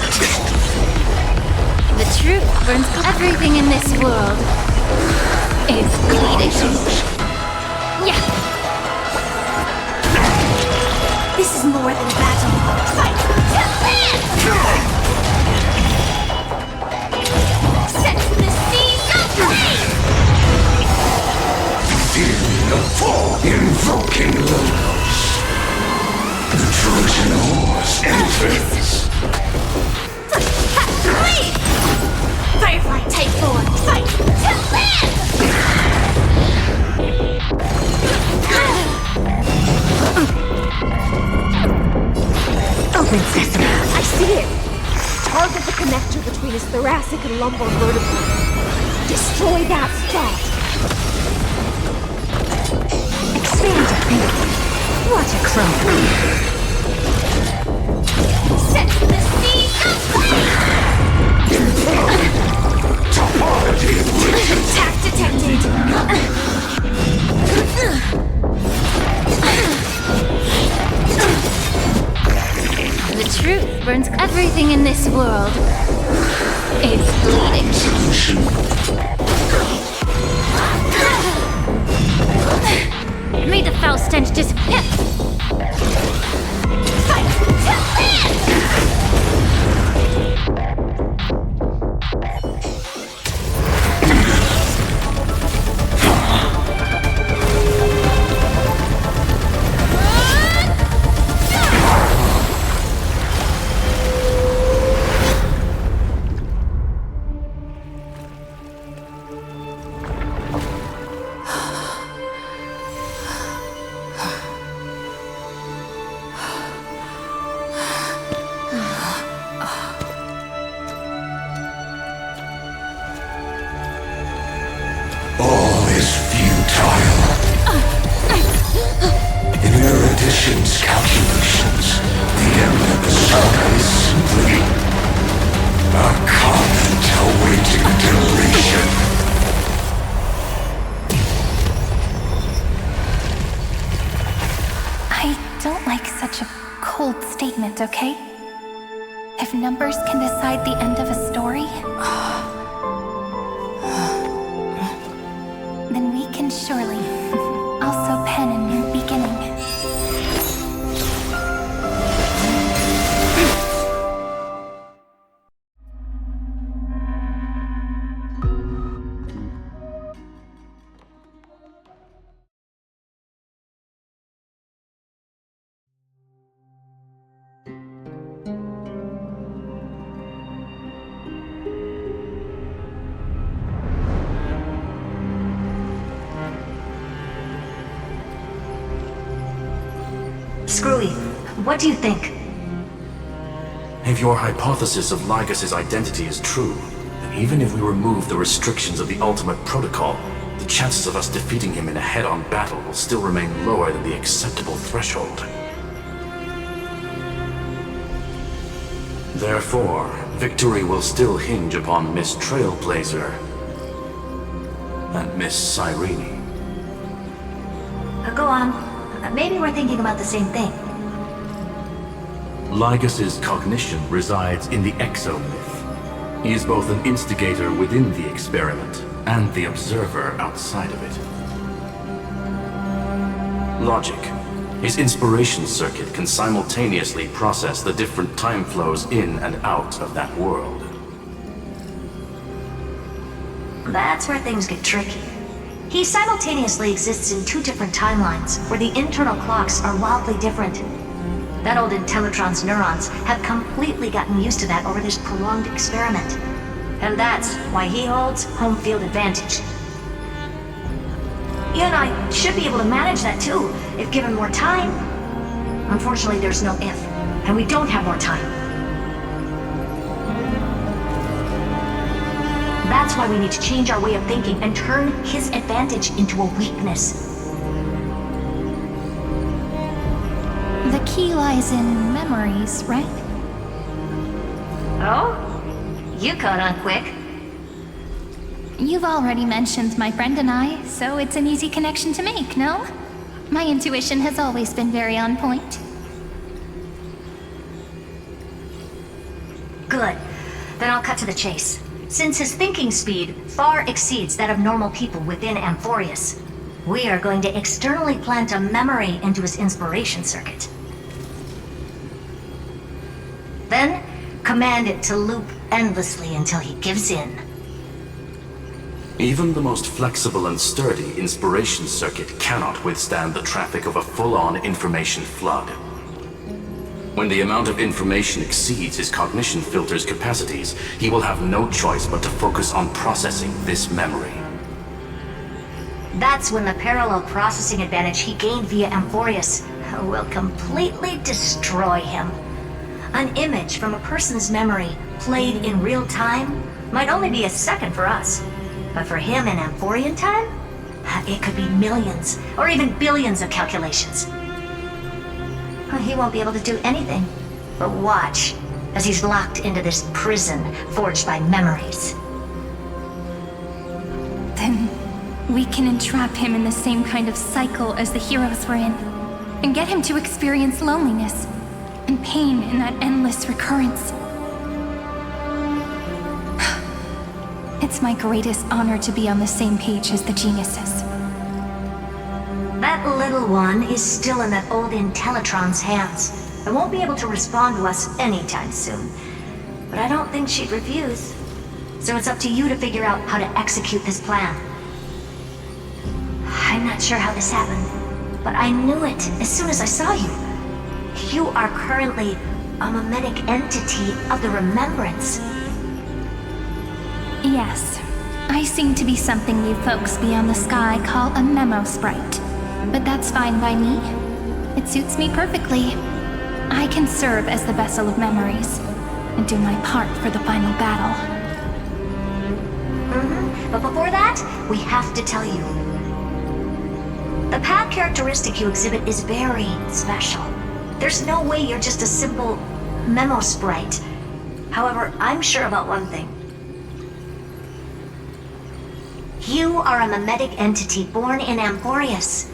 The truth burns everything in this world. It's bleeding. Yeah. This is more than a battle. Fight to live! Set the seas aflame! invoking Logos. The Trojan horse enters. Firefly Type 4, fight to live! Open sesame. I see it! Target the connector between his thoracic and lumbar vertebrae. Destroy that spot! Expand your thinking. Watch it crumble. Set the seas aflame! Topology Attack detected! The truth burns everything in this world. It's bleeding. Solution. May the foul stench disappear. All is futile. In Erudition's calculations, the end of the saga is simply a comment awaiting deletion. I don't like such a cold statement, okay? If numbers can decide the end of a story, then we can surely also pen a new beginning. Screwy, what do you think? If your hypothesis of Lygus' identity is true, then even if we remove the restrictions of the Ultimate Protocol, the chances of us defeating him in a head-on battle will still remain lower than the acceptable threshold. Therefore, victory will still hinge upon Miss Trailblazer and Miss Cyrene. Go on. Maybe we're thinking about the same thing. Lygus' cognition resides in the exomyth. He is both an instigator within the experiment and the observer outside of it. Logic. His inspiration circuit can simultaneously process the different time flows in and out of that world. That's where things get tricky. He simultaneously exists in two different timelines, where the internal clocks are wildly different. That old Intellitron's neurons have completely gotten used to that over this prolonged experiment. And that's why he holds home field advantage. You and I should be able to manage that too, if given more time. Unfortunately, there's no if, and we don't have more time. That's why we need to change our way of thinking and turn his advantage into a weakness. The key lies in memories, right? Oh? You caught on quick. You've already mentioned my friend and I, so it's an easy connection to make, no? My intuition has always been very on point. Good. Then I'll cut to the chase. Since his thinking speed far exceeds that of normal people within Amphorius, we are going to externally plant a memory into his inspiration circuit. Then, command it to loop endlessly until he gives in. Even the most flexible and sturdy inspiration circuit cannot withstand the traffic of a full-on information flood. When the amount of information exceeds his cognition filter's capacities, he will have no choice but to focus on processing this memory. That's when the parallel processing advantage he gained via Amphorius will completely destroy him. An image from a person's memory played in real time might only be a second for us. But for him in Amphorian time, it could be millions or even billions of calculations. He won't be able to do anything but watch as he's locked into this prison forged by memories. Then we can entrap him in the same kind of cycle as the heroes were in, and get him to experience loneliness and pain in that endless recurrence. It's my greatest honor to be on the same page as the geniuses. That little one is still in that old Intellitron's hands. I won't be able to respond to us anytime soon. But I don't think she'd refuse. So it's up to you to figure out how to execute this plan. I'm not sure how this happened, but I knew it as soon as I saw you. You are currently a mimetic entity of the Remembrance. Yes, I seem to be something you folks beyond the sky call a memo sprite. But that's fine by me. It suits me perfectly. I can serve as the vessel of memories and do my part for the final battle. But before that, we have to tell you. The path characteristic you exhibit is very special. There's no way you're just a simple memo sprite. However, I'm sure about one thing. You are a mimetic entity born in Amphorius.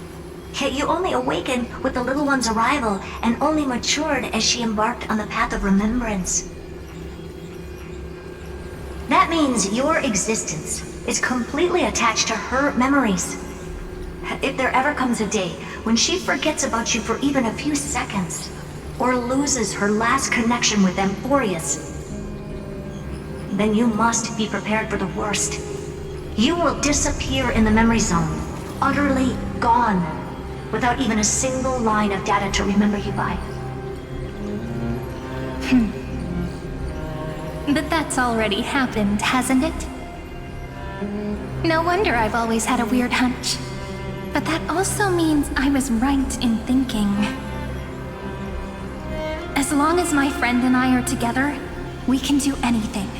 Yet you only awakened with the little one's arrival and only matured as she embarked on the path of remembrance. That means your existence is completely attached to her memories. If there ever comes a day when she forgets about you for even a few seconds, or loses her last connection with Amphorius, then you must be prepared for the worst. You will disappear in the memory zone, utterly gone, without even a single line of data to remember you by. But that's already happened, hasn't it? No wonder I've always had a weird hunch. But that also means I was right in thinking. As long as my friend and I are together, we can do anything.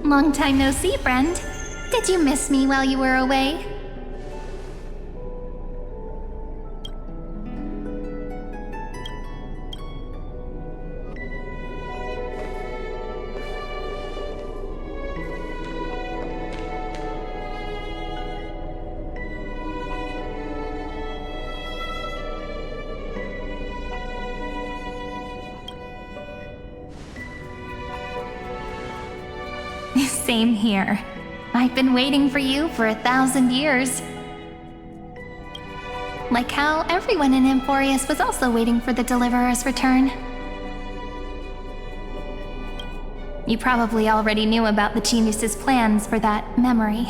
Long time no see, friend. Did you miss me while you were away? Same here. I've been waiting for you for 1,000 years. Like how everyone in Amphorius was also waiting for the Deliverer's return. You probably already knew about the genius's plans for that memory.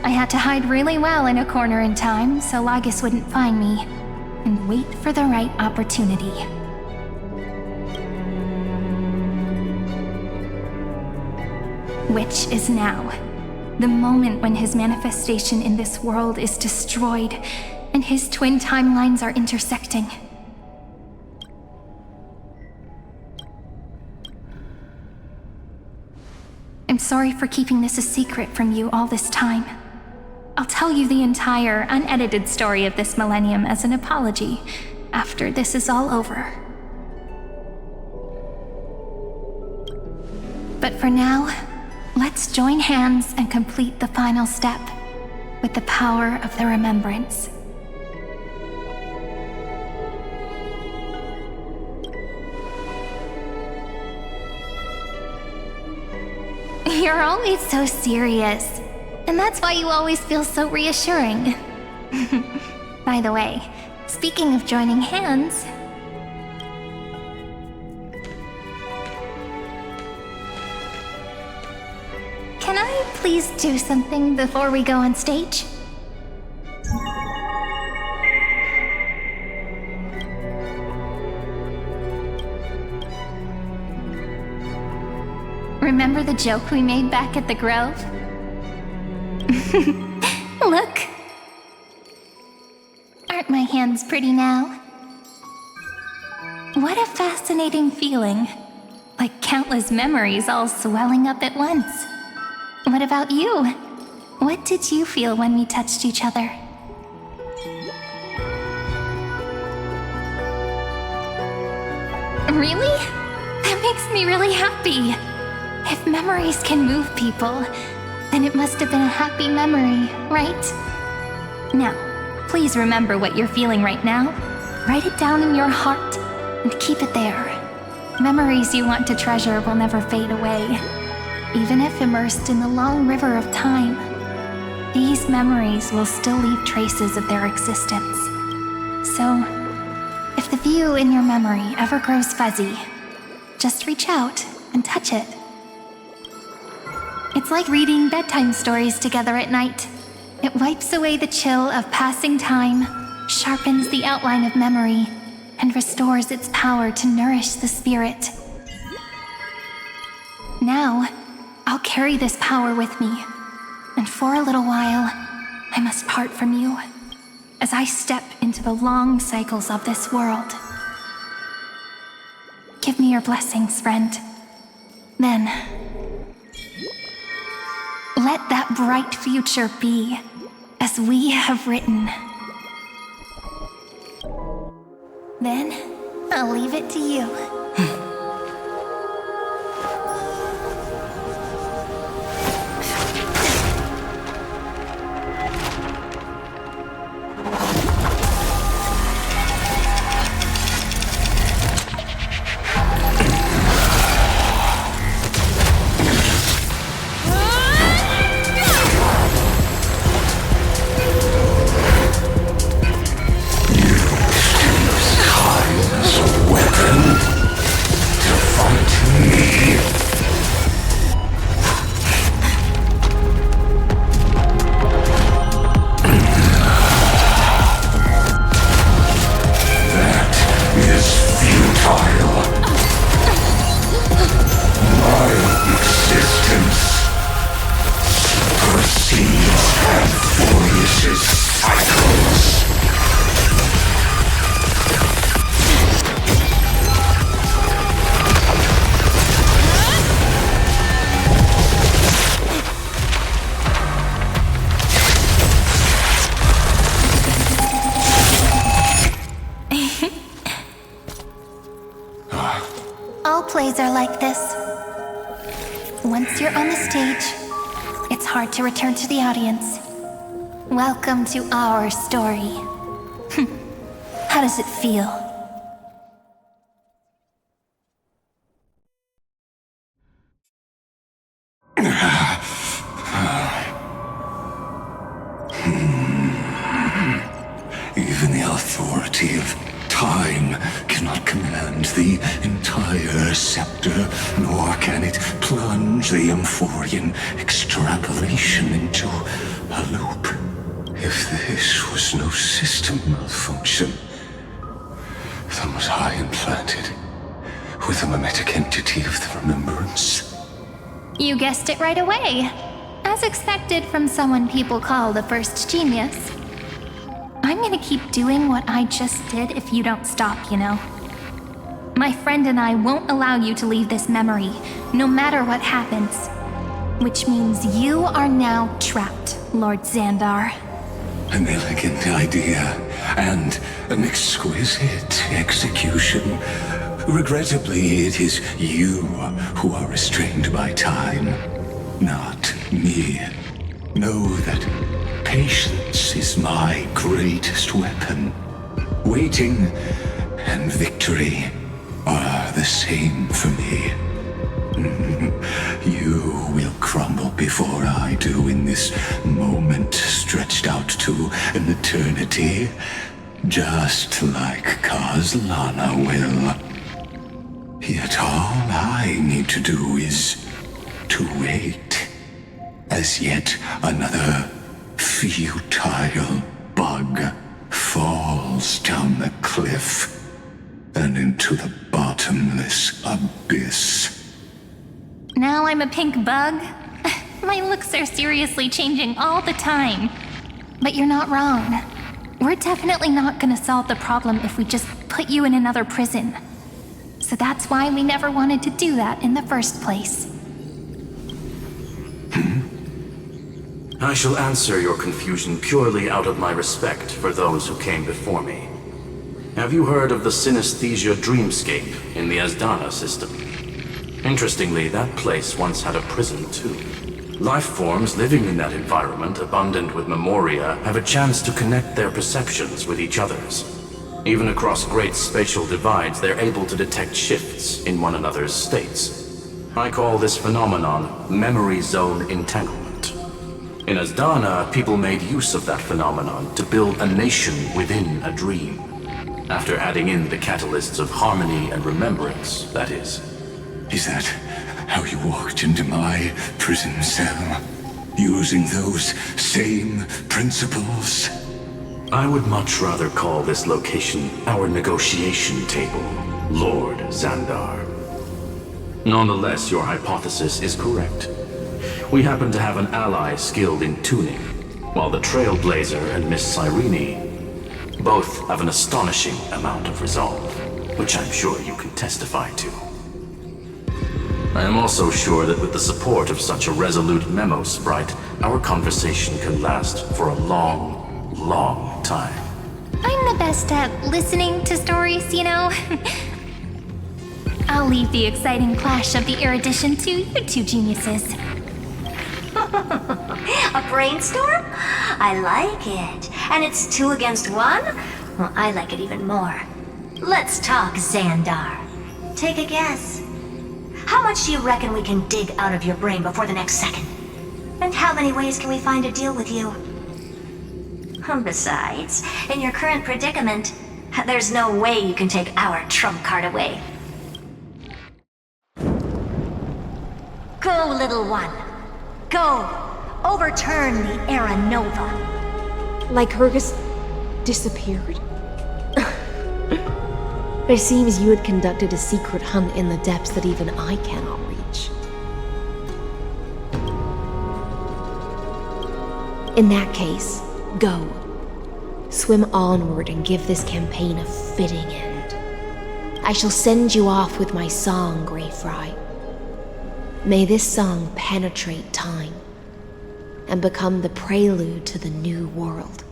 I had to hide really well in a corner in time so Lagus wouldn't find me, and wait for the right opportunity. Which is now. The moment when his manifestation in this world is destroyed, and his twin timelines are intersecting. I'm sorry for keeping this a secret from you all this time. I'll tell you the entire, unedited story of this millennium as an apology, after this is all over. But for now, let's join hands and complete the final step with the power of the remembrance. You're always so serious, and that's why you always feel so reassuring. By the way, speaking of joining hands, can I please do something before we go on stage? Remember the joke we made back at the Grove? Look! Aren't my hands pretty now? What a fascinating feeling. Like countless memories all swelling up at once. What about you? What did you feel when we touched each other? Really? That makes me really happy. If memories can move people, then it must have been a happy memory, right? Now, Please remember what you're feeling right now. Write it down in your heart and keep it there. Memories you want to treasure will never fade away, even if immersed in the long river of time. These memories will still leave traces of their existence. So, if the view in your memory ever grows fuzzy, just reach out and touch it. It's like reading bedtime stories together at night. It wipes away the chill of passing time, sharpens the outline of memory, and restores its power to nourish the spirit. Now, I'll carry this power with me, and for a little while, I must part from you, as I step into the long cycles of this world. Give me your blessings, friend. Then, let that bright future be as we have written. Then, I'll leave it to you. All plays are like this. Once you're on the stage, it's hard to return to the audience. Welcome to our story. How does it feel? Even the authority of time cannot command the entire scepter, nor can it plunge the Amphorian extrapolation into a loop. If this was no system malfunction, then was I implanted with the mimetic entity of the remembrance? You guessed it right away. As expected from someone people call the first genius. I'm gonna keep doing what I just did if you don't stop, you know. My friend and I won't allow you to leave this memory, no matter what happens. Which means you are now trapped, Lord Xandar. An elegant idea, and an exquisite execution. Regrettably, it is you who are restrained by time, not me. Know that patience is my greatest weapon. Waiting and victory are the same for me. You will crumble before I do in this moment stretched out to an eternity, just like Kazlana will. Yet all I need to do is to wait, as yet another futile bug falls down the cliff and into the bottomless abyss. Now I'm a pink bug? My looks are seriously changing all the time. But you're not wrong. We're definitely not gonna solve the problem if we just put you in another prison. So that's why we never wanted to do that in the first place. I shall answer your confusion purely out of my respect for those who came before me. Have you heard of the synesthesia dreamscape in the Asdana system? Interestingly, that place once had a prison too. Life forms living in that environment, abundant with memoria, have a chance to connect their perceptions with each other's. Even across great spatial divides, they're able to detect shifts in one another's states. I call this phenomenon memory zone entanglement. In Asdana, people made use of that phenomenon to build a nation within a dream. After adding in the catalysts of harmony and remembrance, that is. Is that how you walked into my prison cell? Using those same principles? I would much rather call this location our negotiation table, Lord Xandar. Nonetheless, your hypothesis is correct. We happen to have an ally skilled in tuning, while the Trailblazer and Miss Cyrene both have an astonishing amount of resolve, which I'm sure you can testify to. I am also sure that with the support of such a resolute memo sprite, our conversation can last for a long, long time. I'm the best at listening to stories, you know? I'll leave the exciting clash of the erudition to you two geniuses. A brainstorm? I like it. And it's 2 against 1? Well, I like it even more. Let's talk, Xandar. Take a guess. How much do you reckon we can dig out of your brain before the next second? And how many ways can we find to deal with you? Besides, in your current predicament, there's no way you can take our trump card away. Go, little one. Go. Overturn the Era Nova. Like Hergus disappeared? It seems you had conducted a secret hunt in the depths that even I cannot reach. In that case, go. Swim onward and give this campaign a fitting end. I shall send you off with my song, Greyfry. May this song penetrate time and become the prelude to the new world.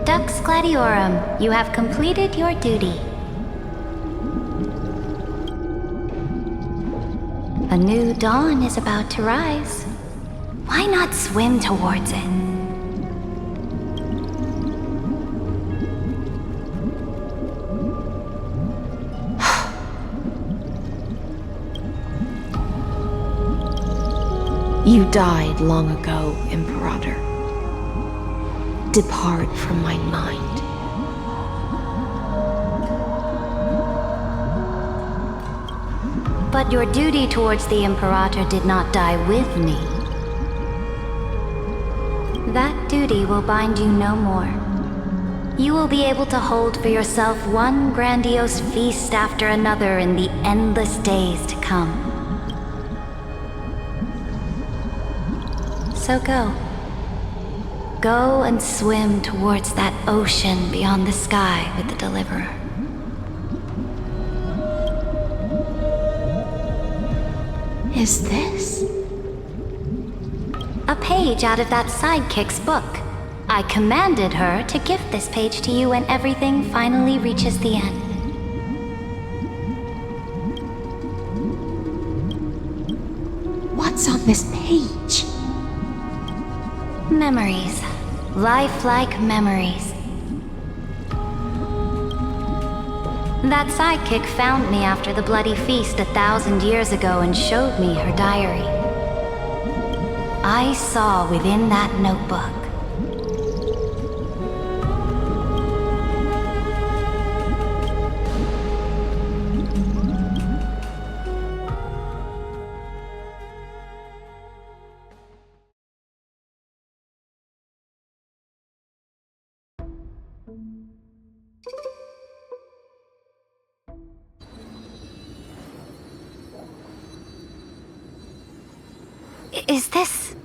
Dux Gladiorum, you have completed your duty. A new dawn is about to rise. Why not swim towards it? You died long ago, Imperator. Depart from my mind. But your duty towards the Imperator did not die with me. That duty will bind you no more. You will be able to hold for yourself one grandiose feast after another in the endless days to come. So go. Go and swim towards that ocean beyond the sky with the Deliverer. is this? A page out of that sidekick's book. I commanded her to gift this page to you when everything finally reaches the end. What's on this page? Memories. Lifelike memories. That sidekick found me after the bloody feast 1,000 years ago and showed me her diary. I saw within that notebook Is this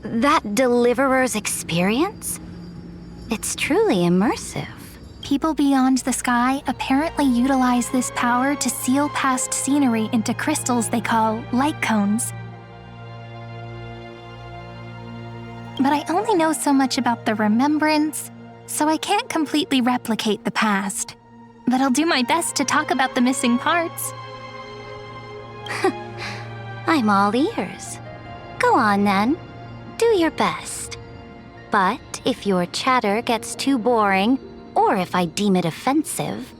that Deliverer's experience? It's truly immersive. People beyond the sky apparently utilize this power to seal past scenery into crystals they call light cones. But I only know so much about the remembrance, so I can't completely replicate the past. But I'll do my best to talk about the missing parts. I'm all ears. Go on then. Do your best. But if your chatter gets too boring, or if I deem it offensive,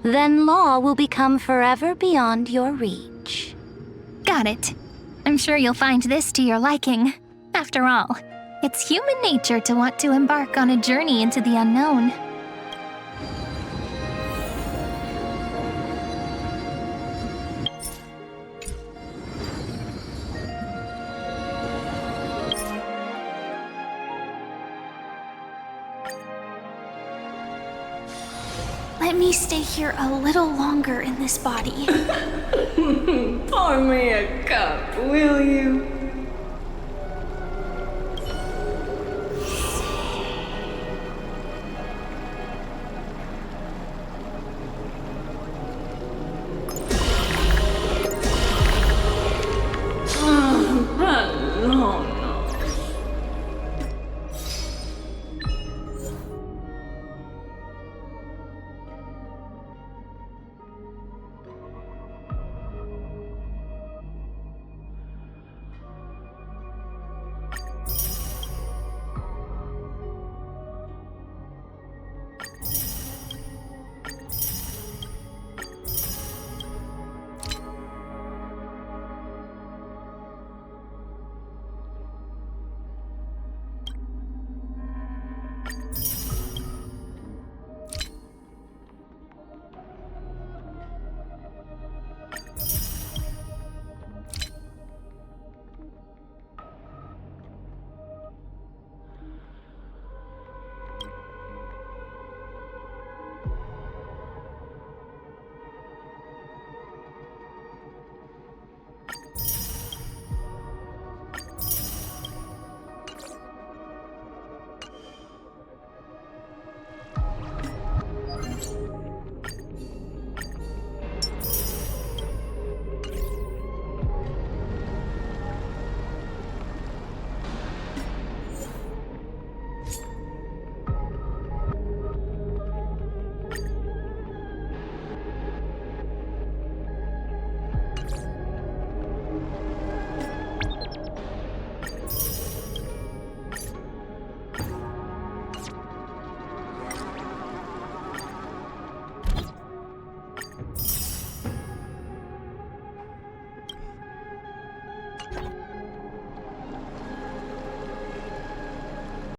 then law will become forever beyond your reach. Got it. I'm sure you'll find this to your liking. After all, it's human nature to want to embark on a journey into the unknown. Let me stay here a little longer in this body. Pour me a cup, will you?